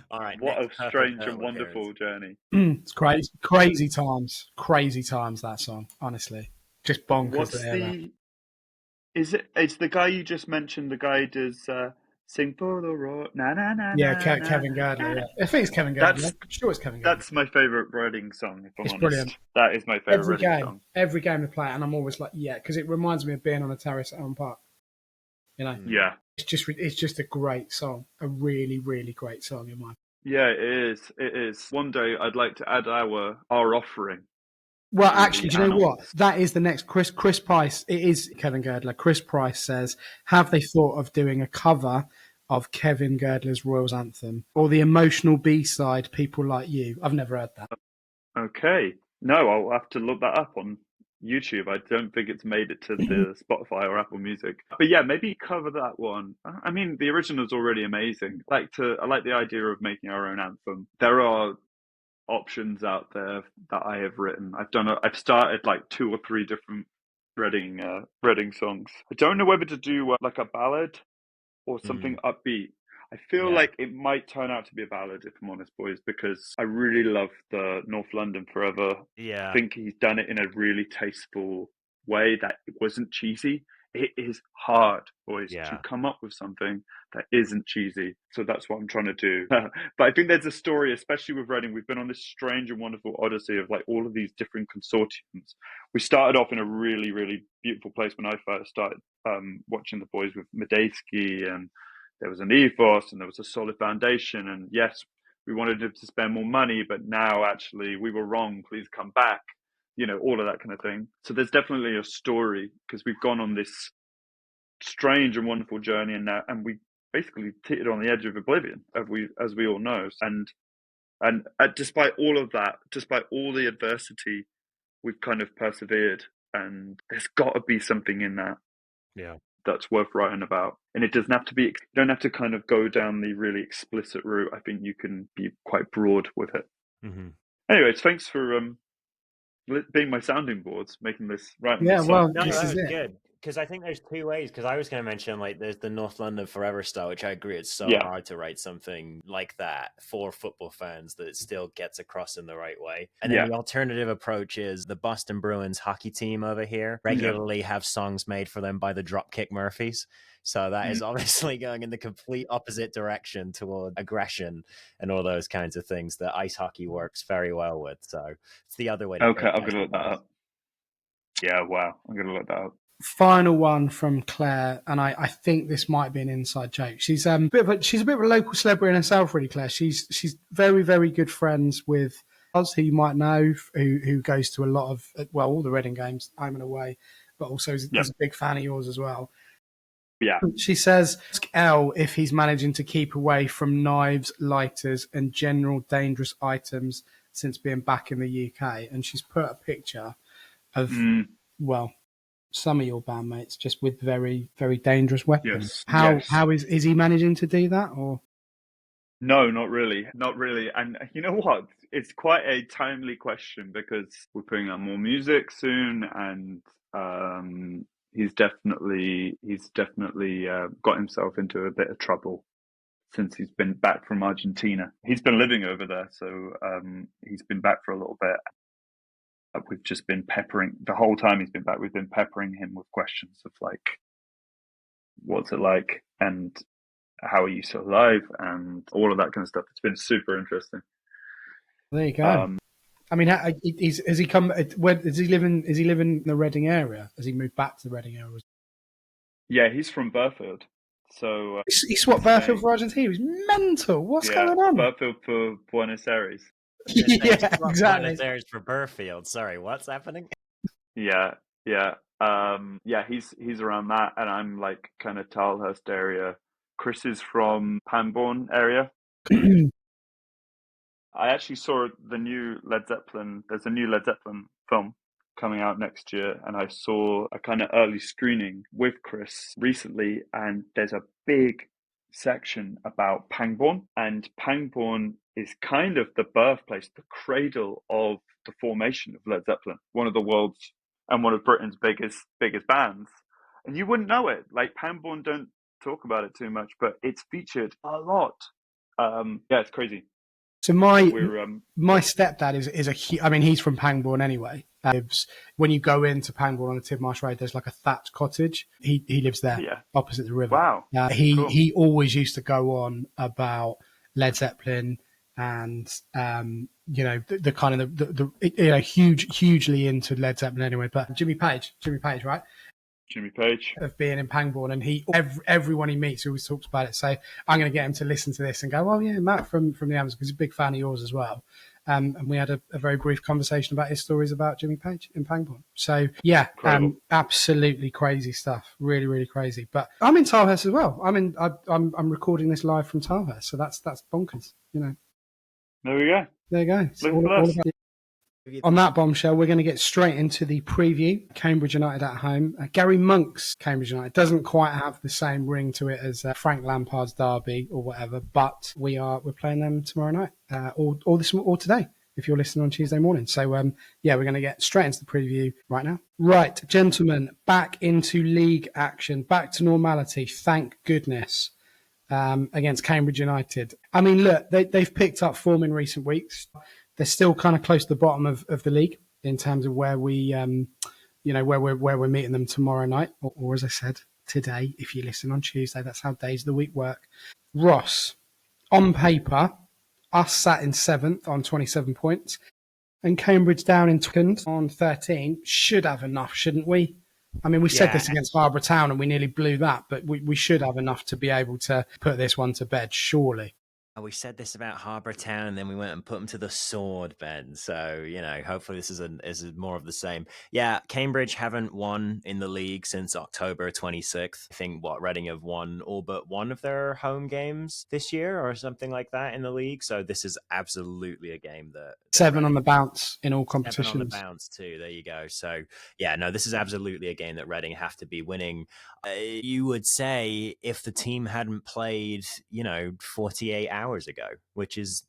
All right. What a strange and wonderful journey. It's crazy times. Crazy times, that song, honestly. Just bonkers. It's the guy you just mentioned, the guy who does Sing for the Royal. Kevin Girdler. Yeah. I think it's Kevin Girdler. I'm sure it's Kevin Girdler. That's my favourite writing song, if I'm honest. Brilliant. That is my favourite song. Every game I play it, and I'm always like, because it reminds me of being on a terrace at Elm Park. Yeah. It's just a great song, a really, really great song in my opinion. Yeah, it is. One day I'd like to add our offering. Well, actually, do you know what? That is the next Chris Price. It is Kevin Girdler. Chris Price says, have they thought of doing a cover of Kevin Girdler's Royals Anthem or the emotional B-side, People Like You? I've never heard that. Okay. No, I'll have to look that up on YouTube. I don't think it's made it to the Spotify or Apple Music, but yeah, maybe cover that one. I mean, the original is already amazing. I like the idea of making our own anthem. There are options out there that I have written. I've started like 2 or 3 different Reading songs. I don't know whether to do like a ballad or something upbeat. I feel like it might turn out to be a ballad, if I'm honest, boys, because I really love the North London Forever. Yeah. I think he's done it in a really tasteful way that it wasn't cheesy. It is hard, boys, to come up with something that isn't cheesy. So that's what I'm trying to do. But I think there's a story, especially with Reading. We've been on this strange and wonderful odyssey of like all of these different consortiums. We started off in a really, really beautiful place when I first started watching the boys with Medeski, and there was an ethos and there was a solid foundation. And yes, we wanted to spend more money, but now actually we were wrong. Please come back. All of that kind of thing. So there's definitely a story because we've gone on this strange and wonderful journey, and we basically tittered on the edge of oblivion, as we all know. And despite all of that, despite all the adversity, we've kind of persevered. and there's got to be something in that. Yeah. That's worth writing about. And it doesn't have to be, you don't have to kind of go down the really explicit route. I think you can be quite broad with it. Mm-hmm. Anyways, thanks for being my sounding boards, making this, writing Yeah, this well, song. No, this that is was it. good. Because I think there's two ways. Because I was going to mention, like, there's the North London Forever style, which I agree, it's so hard to write something like that for football fans that it still gets across in the right way. And then the alternative approach is the Boston Bruins hockey team over here regularly have songs made for them by the Dropkick Murphys. So that is obviously going in the complete opposite direction toward aggression and all those kinds of things that ice hockey works very well with. So it's the other way to Okay, I'm going to look that up. Yeah, wow. I'm going to look that up. Final one from Claire, and I think this might be an inside joke. She's a bit of a local celebrity in herself, really, Claire. She's very, very good friends with Oz, who you might know, who goes to a lot of, well, all the Reading games, home and away, but also is a big fan of yours as well. Yeah. She says, ask Elle if he's managing to keep away from knives, lighters, and general dangerous items since being back in the UK. And she's put a picture of, well, some of your bandmates just with very, very dangerous weapons. How is he managing to do that? Or no, not really. And you know what? It's quite a timely question because we're putting out more music soon, and he's definitely got himself into a bit of trouble since he's been back from Argentina. He's been living over there, so he's been back for a little bit. We've just been peppering the whole time he's been back. We've been peppering him with questions of like, what's it like, and how are you still alive, and all of that kind of stuff. It's been super interesting. There you go. I mean, has he come? Where does he live in? Is he living in the Reading area? Has he moved back to the Reading area? Yeah, he's from Burfield. So he swapped Burfield for Argentina. He's mental. What's going on? Burfield for Buenos Aires. Yeah, exactly. Buenos Aires for Burfield. Sorry, what's happening? Yeah. He's around that, and I'm like kind of Tilehurst area. Chris is from Pangbourne area. I actually saw the new Led Zeppelin. There's a new Led Zeppelin film coming out next year, and I saw a kind of early screening with Chris recently, and there's a big section about Pangbourne, and Pangbourne is kind of the birthplace, the cradle of the formation of Led Zeppelin, one of the world's and one of Britain's biggest bands. And you wouldn't know it. Like, Pangbourne don't talk about it too much, but it's featured a lot. It's crazy. So my stepdad is I mean, he's from Pangbourne anyway. When you go into Pangbourne on the Tidmarsh Road, there's like a thatched cottage. He lives there, opposite the river. Wow. He always used to go on about Led Zeppelin and the kind of the hugely into Led Zeppelin anyway. But Jimmy Page, right? Jimmy Page of being in Pangbourne, and everyone he meets always talks about it. So I'm going to get him to listen to this and go, "Oh yeah, Matt from the Amazon, because he's a big fan of yours as well." And we had a very brief conversation about his stories about Jimmy Page in Pangbourne. So yeah, absolutely crazy stuff, really, really crazy. But I'm in Tilehurst as well. I'm recording this live from Tilehurst, so that's bonkers, you know. There we go. There you go. On that bombshell, we're going to get straight into the preview. Cambridge United at home. Gary Monk's Cambridge United doesn't quite have the same ring to it as Frank Lampard's Derby or whatever, but we're playing them tomorrow night or today if you're listening on Tuesday morning. So we're going to get straight into the preview right now. Right, gentlemen, back into league action, back to normality. Thank goodness. Against Cambridge United. I mean, look, they've picked up form in recent weeks. They're still kind of close to the bottom of the league in terms of where we, where we're meeting them tomorrow night, or as I said, today, if you listen on Tuesday. That's how days of the week work. Ross, on paper, us sat in 7th on 27 points, and Cambridge down in 2nd on 13 should have enough, shouldn't we? I mean, we said this against Barbara Town and we nearly blew that, but we should have enough to be able to put this one to bed, surely. We said this about Harbour Town, and then we went and put them to the sword, Ben. So, hopefully this is more of the same. Yeah, Cambridge haven't won in the league since October 26th. I think Reading have won all but one of their home games this year or something like that in the league. So this is absolutely a game that 7 Reading, on the bounce in all competitions. 7 on the bounce too. There you go. So yeah, no, this is absolutely a game that Reading have to be winning. You would say if the team hadn't played, 48 hours ago, which is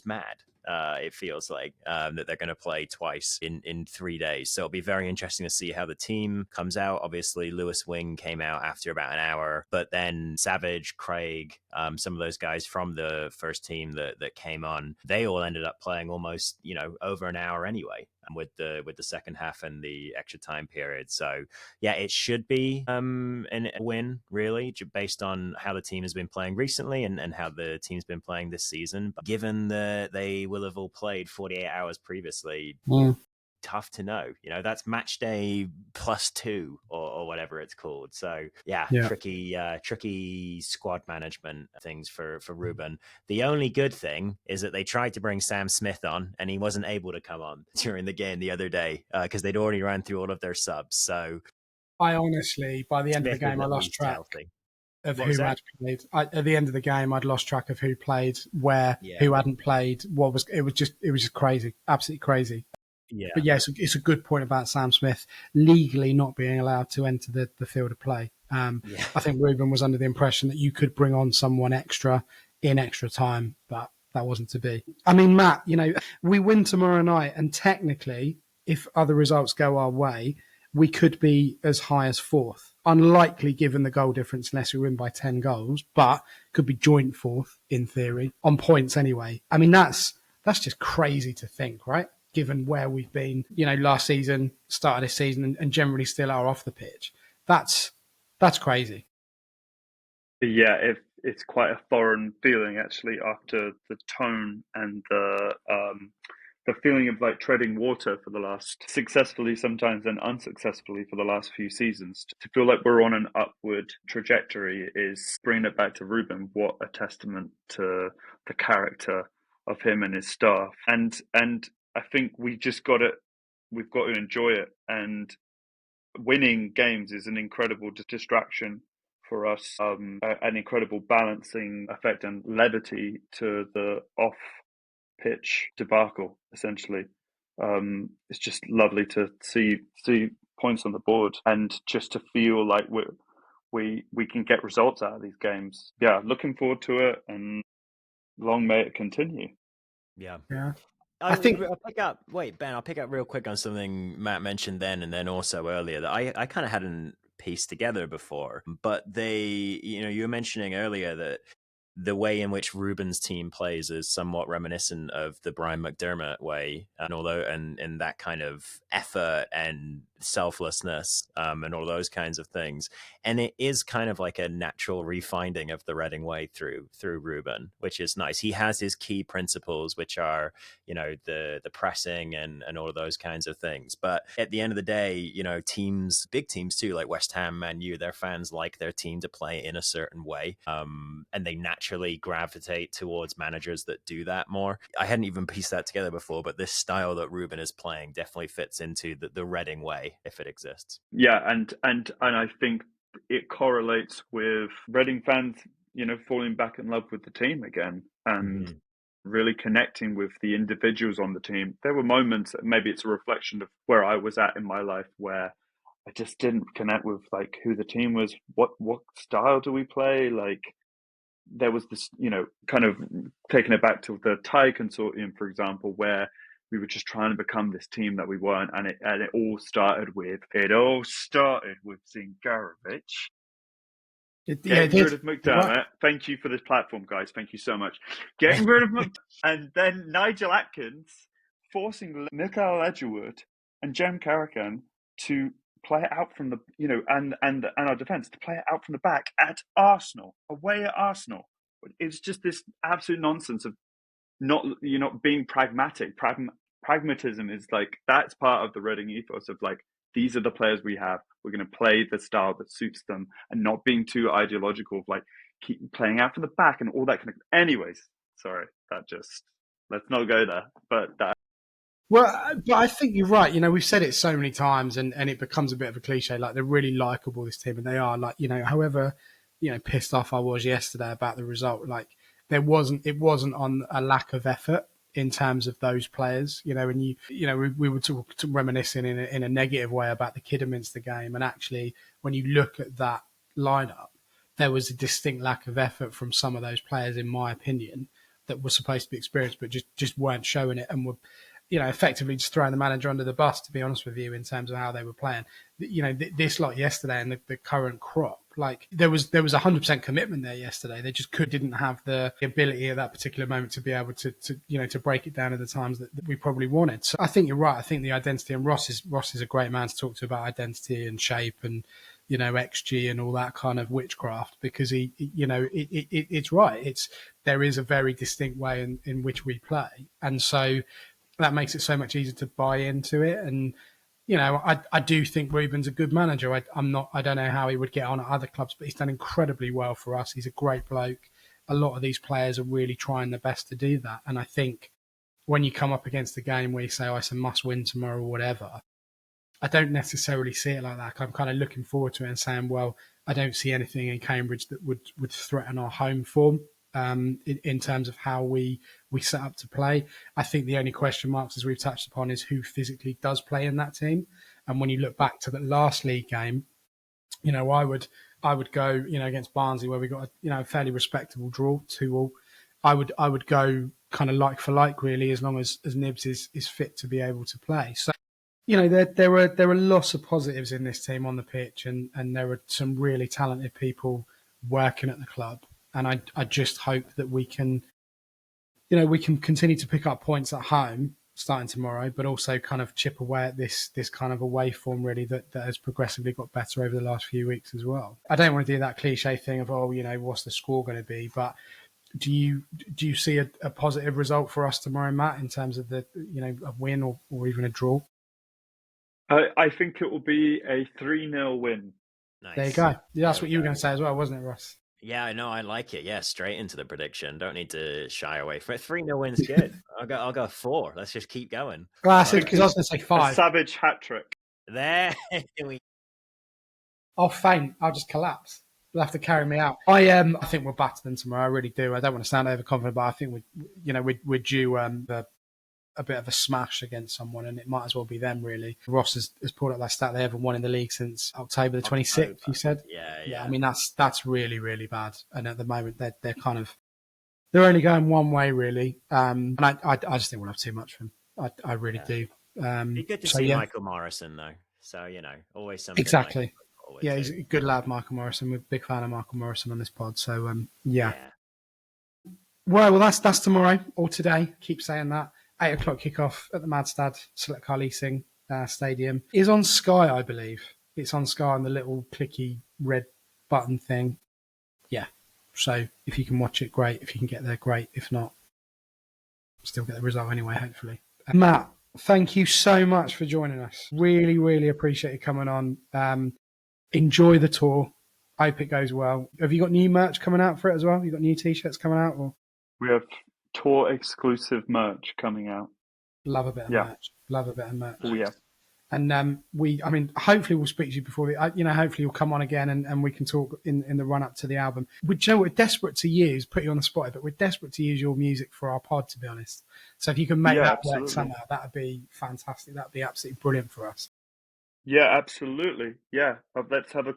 mad. It feels like that they're going to play twice in 3 days. So it'll be very interesting to see how the team comes out. Obviously, Lewis Wing came out after about an hour, but then Savage, Craig, some of those guys from the first team that came on, they all ended up playing almost, over an hour anyway, with the second half and the extra time period. So yeah, it should be a win, really, based on how the team has been playing recently and how the team's been playing this season. But given that they will have all played 48 hours previously, tough to know. That's match day +2 or whatever it's called. So yeah. Tricky squad management things for Ruben. The only good thing is that they tried to bring Sam Smith on and he wasn't able to come on during the game the other day because they'd already ran through all of their subs. So I honestly, by the end Smith of the game, I lost track healthy. of who had played. At the end of the game, I'd lost track of who played where, who hadn't played. It was just crazy, absolutely crazy. Yeah. But yeah, it's a good point about Sam Smith legally not being allowed to enter the field of play. I think Ruben was under the impression that you could bring on someone extra in extra time, but that wasn't to be. I mean, Matt, we win tomorrow night, and technically, if other results go our way, we could be as high as 4th. Unlikely given the goal difference unless we win by 10 goals, but could be joint 4th in theory, on points anyway. I mean, that's just crazy to think, right? Given where we've been, last season, start of this season, and generally still are off the pitch. That's crazy. Yeah, it's quite a foreign feeling actually after the tone and the feeling of like treading water for the last, successfully sometimes and unsuccessfully for the last few seasons. To feel like we're on an upward trajectory is, bringing it back to Ruben, what a testament to the character of him and his staff. And I think we've got to enjoy it. And winning games is an incredible distraction for us, an incredible balancing effect and levity to the off-pitch debacle, essentially. It's just lovely to see points on the board and just to feel like we can get results out of these games. Yeah, looking forward to it, and long may it continue. Yeah. I think I'll pick up. Wait, Ben, I'll pick up real quick on something Matt mentioned then, and then also earlier that I kind of hadn't pieced together before. But you were mentioning earlier that the way in which Ruben's team plays is somewhat reminiscent of the Brian McDermott way, and that kind of effort and selflessness, and all those kinds of things. And it is kind of like a natural refinding of the Reading way through Ruben, which is nice. He has his key principles, which are, the pressing and all of those kinds of things. But at the end of the day, teams, big teams too, like West Ham, Man U, their fans like their team to play in a certain way. And they naturally gravitate towards managers that do that more. I hadn't even pieced that together before, but this style that Ruben is playing definitely fits into the Reading way, if it exists. Yeah, and I think it correlates with Reading fans, falling back in love with the team again and really connecting with the individuals on the team. There were moments, maybe it's a reflection of where I was at in my life, where I just didn't connect with like who the team was, what style do we play, like there was this, kind of taking it back to the Thai consortium, for example, where we were just trying to become this team that we weren't, and it all started with Zingarovic. Getting rid of McDermott. Thank you for this platform, guys. Thank you so much. Getting rid of McDermott, and then Nigel Atkins forcing Mikael Edgeworth and Jem Karakan to play it out from the, and our defence to play it out from the back at Arsenal, away at Arsenal. It's just this absolute nonsense of not being pragmatic. Pragmatism is like, that's part of the Reading ethos of like, these are the players we have. We're going to play the style that suits them, and not being too ideological of like keep playing out from the back and all that kind of. Anyways, Sorry, let's not go there. But I think you're right. We've said it so many times, and it becomes a bit of a cliche. Like, they're really likable, this team, and they are. Like, however, pissed off I was yesterday about the result. Like, it wasn't on a lack of effort in terms of those players. And we were reminiscing in a negative way about the Kidderminster game, and actually, when you look at that lineup, there was a distinct lack of effort from some of those players, in my opinion, that were supposed to be experienced, but just weren't showing it, and were effectively just throwing the manager under the bus, to be honest with you, in terms of how they were playing. This lot yesterday and the current crop, like, there was 100% commitment there yesterday. They just didn't have the ability at that particular moment to be able to break it down at the times that we probably wanted. So I think you're right. I think the identity, and Ross is a great man to talk to about identity and shape and XG and all that kind of witchcraft, because it's right. There is a very distinct way in which we play, and so that makes it so much easier to buy into it. And I do think Ruben's a good manager. I don't know how he would get on at other clubs, but he's done incredibly well for us. He's a great bloke. A lot of these players are really trying their best to do that. And I think when you come up against a game where you say, it's a must win tomorrow or whatever, I don't necessarily see it like that. I'm kind of looking forward to it and saying, well, I don't see anything in Cambridge that would threaten our home form. In terms of how we set up to play. I think the only question marks, as we've touched upon, is who physically does play in that team. And when you look back to the last league game, I would go, against Barnsley, where we got a fairly respectable draw, 2-2. I would go kind of like for like, really, as long as Nibs is fit to be able to play. So, there are lots of positives in this team on the pitch, and there are some really talented people working at the club. And I just hope that we can continue to pick up points at home starting tomorrow, but also kind of chip away at this kind of away form, really, that has progressively got better over the last few weeks as well. I don't want to do that cliche thing of, what's the score going to be? But do you see a positive result for us tomorrow, Matt, in terms of a win or even a draw? I think it will be a 3-0 win. Nice. There you go. Yeah, that's what you were going to say as well, wasn't it, Ross? Yeah, no, I like it. Yeah, straight into the prediction. Don't need to shy away from it. 3-0 win's good. I'll go 4. Let's just keep going. Well, because I was going to say 5. A savage hat trick. There I'll faint. I'll just collapse. They'll have to carry me out. I think we'll batter them tomorrow. I really do. I don't want to sound overconfident, but I think we're due a bit of a smash against someone, and it might as well be them, really. Ross has pulled up that stat. They haven't won in the league since October the 26th, you said? Yeah. I mean, that's really, really bad. And at the moment, they're they're only going one way, really. And I just think we'll have too much for them. I really do. It'd be good to see Michael Morrison, though. So, always something. Exactly. Yeah, he's a good lad, Michael Morrison. We're a big fan of Michael Morrison on this pod. So, yeah. Well, that's tomorrow or today. Keep saying that. 8 o'clock kickoff at the Madstad Select Car Leasing Stadium. It's on Sky, I believe. It's on Sky on the little clicky red button thing. Yeah. So if you can watch it, great. If you can get there, great. If not, still get the result anyway, hopefully. Matt, thank you so much for joining us. Really, really appreciate you coming on. Enjoy the tour. Hope it goes well. Have you got new merch coming out for it as well? You got new T-shirts coming out? Or? We have tour exclusive merch coming out. Love a bit of merch. Love a bit of merch. Oh, yeah. And hopefully we'll speak to you before hopefully you'll come on again and we can talk in the run up to the album. We're desperate to use, put you on the spot, but we're desperate to use your music for our pod, to be honest. So if you can make that work somehow, that'd be fantastic. That'd be absolutely brilliant for us. Yeah, absolutely. Yeah, let's have a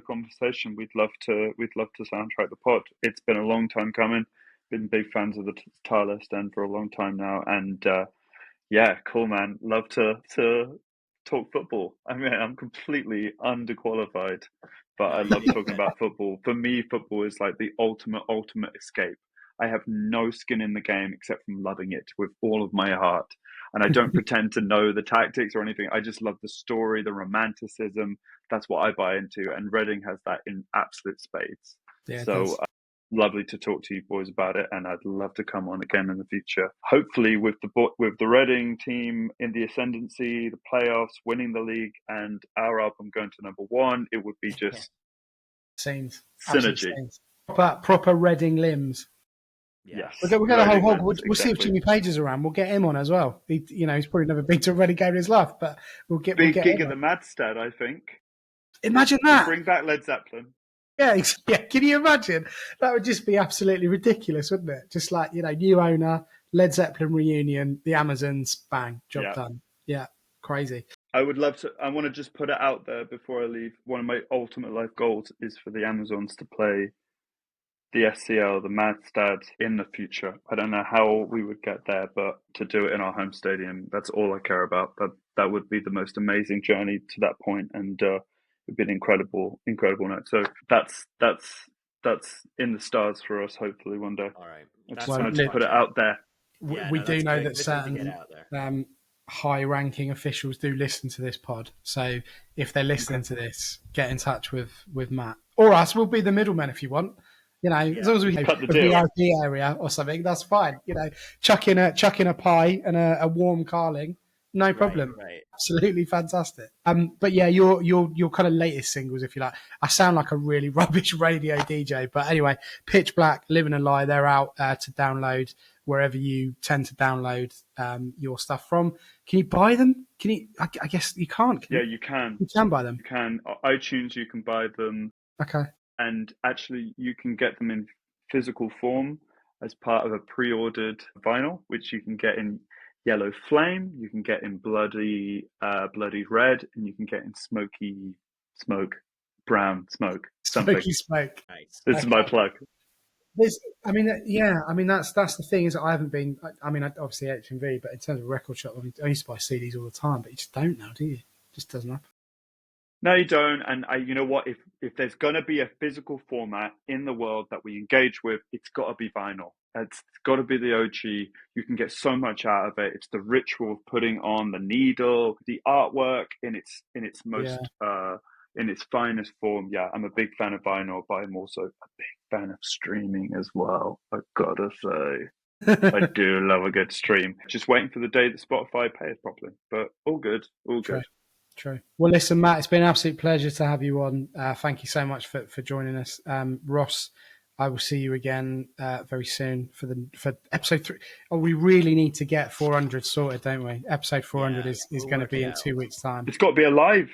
conversation. We'd love to soundtrack the pod. It's been a long time coming. Been big fans of the Tilehurst end for a long time now, and yeah, cool, man. Love to talk football. I mean, I'm completely underqualified, but I love talking about football. For me, football is like the ultimate escape. I have no skin in the game except from loving it with all of my heart. And I don't pretend to know the tactics or anything. I just love the story, the romanticism. That's what I buy into. And Reading has that in absolute spades. Yeah, so lovely to talk to you boys about it. And I'd love to come on again in the future. Hopefully with the Reading team in the ascendancy, the playoffs, winning the league, and our album going to number 1, it would be just scenes. Synergy. Proper Reading limbs. Yes. We'll get the whole hog. We'll see if Jimmy Page is around. We'll get him on as well. He's probably never been to a Reading game in his life, but we'll get big we'll get gig him at on. the Madstead, I think. Imagine that. Bring back Led Zeppelin. Yeah. Can you imagine? That would just be absolutely ridiculous, wouldn't it? Just like, new owner, Led Zeppelin reunion, the Amazons, bang, job done. Yeah, crazy. I would love to. I want to just put it out there before I leave. One of my ultimate life goals is for the Amazons to play the SCL, the Madstad, in the future. I don't know how we would get there, but to do it in our home stadium, that's all I care about. That would be the most amazing journey to that point, and it'd be an incredible night. So that's in the stars for us. Hopefully one day. All right, I just wanted to put it out there. We do know that certain high-ranking officials do listen to this pod. So if they're listening to this, get in touch with Matt or us. We'll be the middlemen if you want. As long as we cut have the a VIP area or something, that's fine. Chuck in a pie and a warm carling, no problem. Right. Absolutely fantastic. But yeah, your kind of latest singles, if you like. I sound like a really rubbish radio DJ, but anyway, Pitch Black, Living a Lie, they're out to download wherever you tend to download your stuff from. Can you buy them? Can you? I guess you can't. You can. You can buy them. You can. iTunes, you can buy them. Okay. And actually, you can get them in physical form as part of a pre-ordered vinyl, which you can get in yellow flame, you can get in bloody red, and you can get in smoky smoke, brown smoke. Something. Smoky smoke. Nice. This is my plug. That's the thing is that I haven't been. Obviously HMV, but in terms of record shop, I used to buy CDs all the time, but you just don't now, do you? It just doesn't happen. No, you don't. And you know what? If there's going to be a physical format in the world that we engage with, it's got to be vinyl. It's got to be the OG. You can get so much out of it. It's the ritual of putting on the needle, the artwork in its most in its finest form. Yeah, I'm a big fan of vinyl, but I'm also a big fan of streaming as well. I've got to say. I do love a good stream. Just waiting for the day that Spotify pays properly. But all good. True. Well, listen, Matt, it's been an absolute pleasure to have you on. Thank you so much for joining us. Ross, I will see you again very soon for episode 3. Oh, we really need to get 400 sorted, don't we? Episode 400 is going to be in 2 weeks' time. It's got to be a live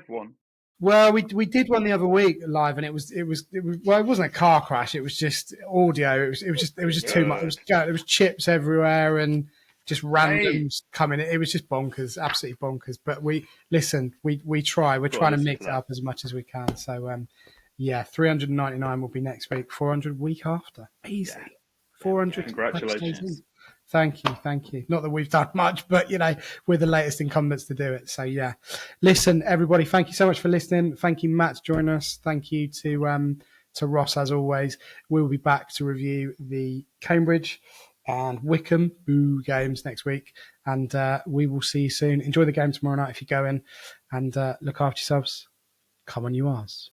one. Well, we did one the other week live, and it wasn't a car crash. It was just audio. It was just too much. There was chips everywhere and just randoms coming. It was just bonkers, absolutely bonkers. But we try. We're trying to mix it up as much as we can. So 399 will be next week. 400 week after. Easy. 400. Congratulations. Thank you. Not that we've done much, but we're the latest incumbents to do it. So yeah, listen, everybody. Thank you so much for listening. Thank you, Matt, for joining us. Thank you to Ross as always. We'll be back to review the Cambridge and Wickham games next week, and we will see you soon. Enjoy the game tomorrow night if you go in, and look after yourselves. Come on, you Rs.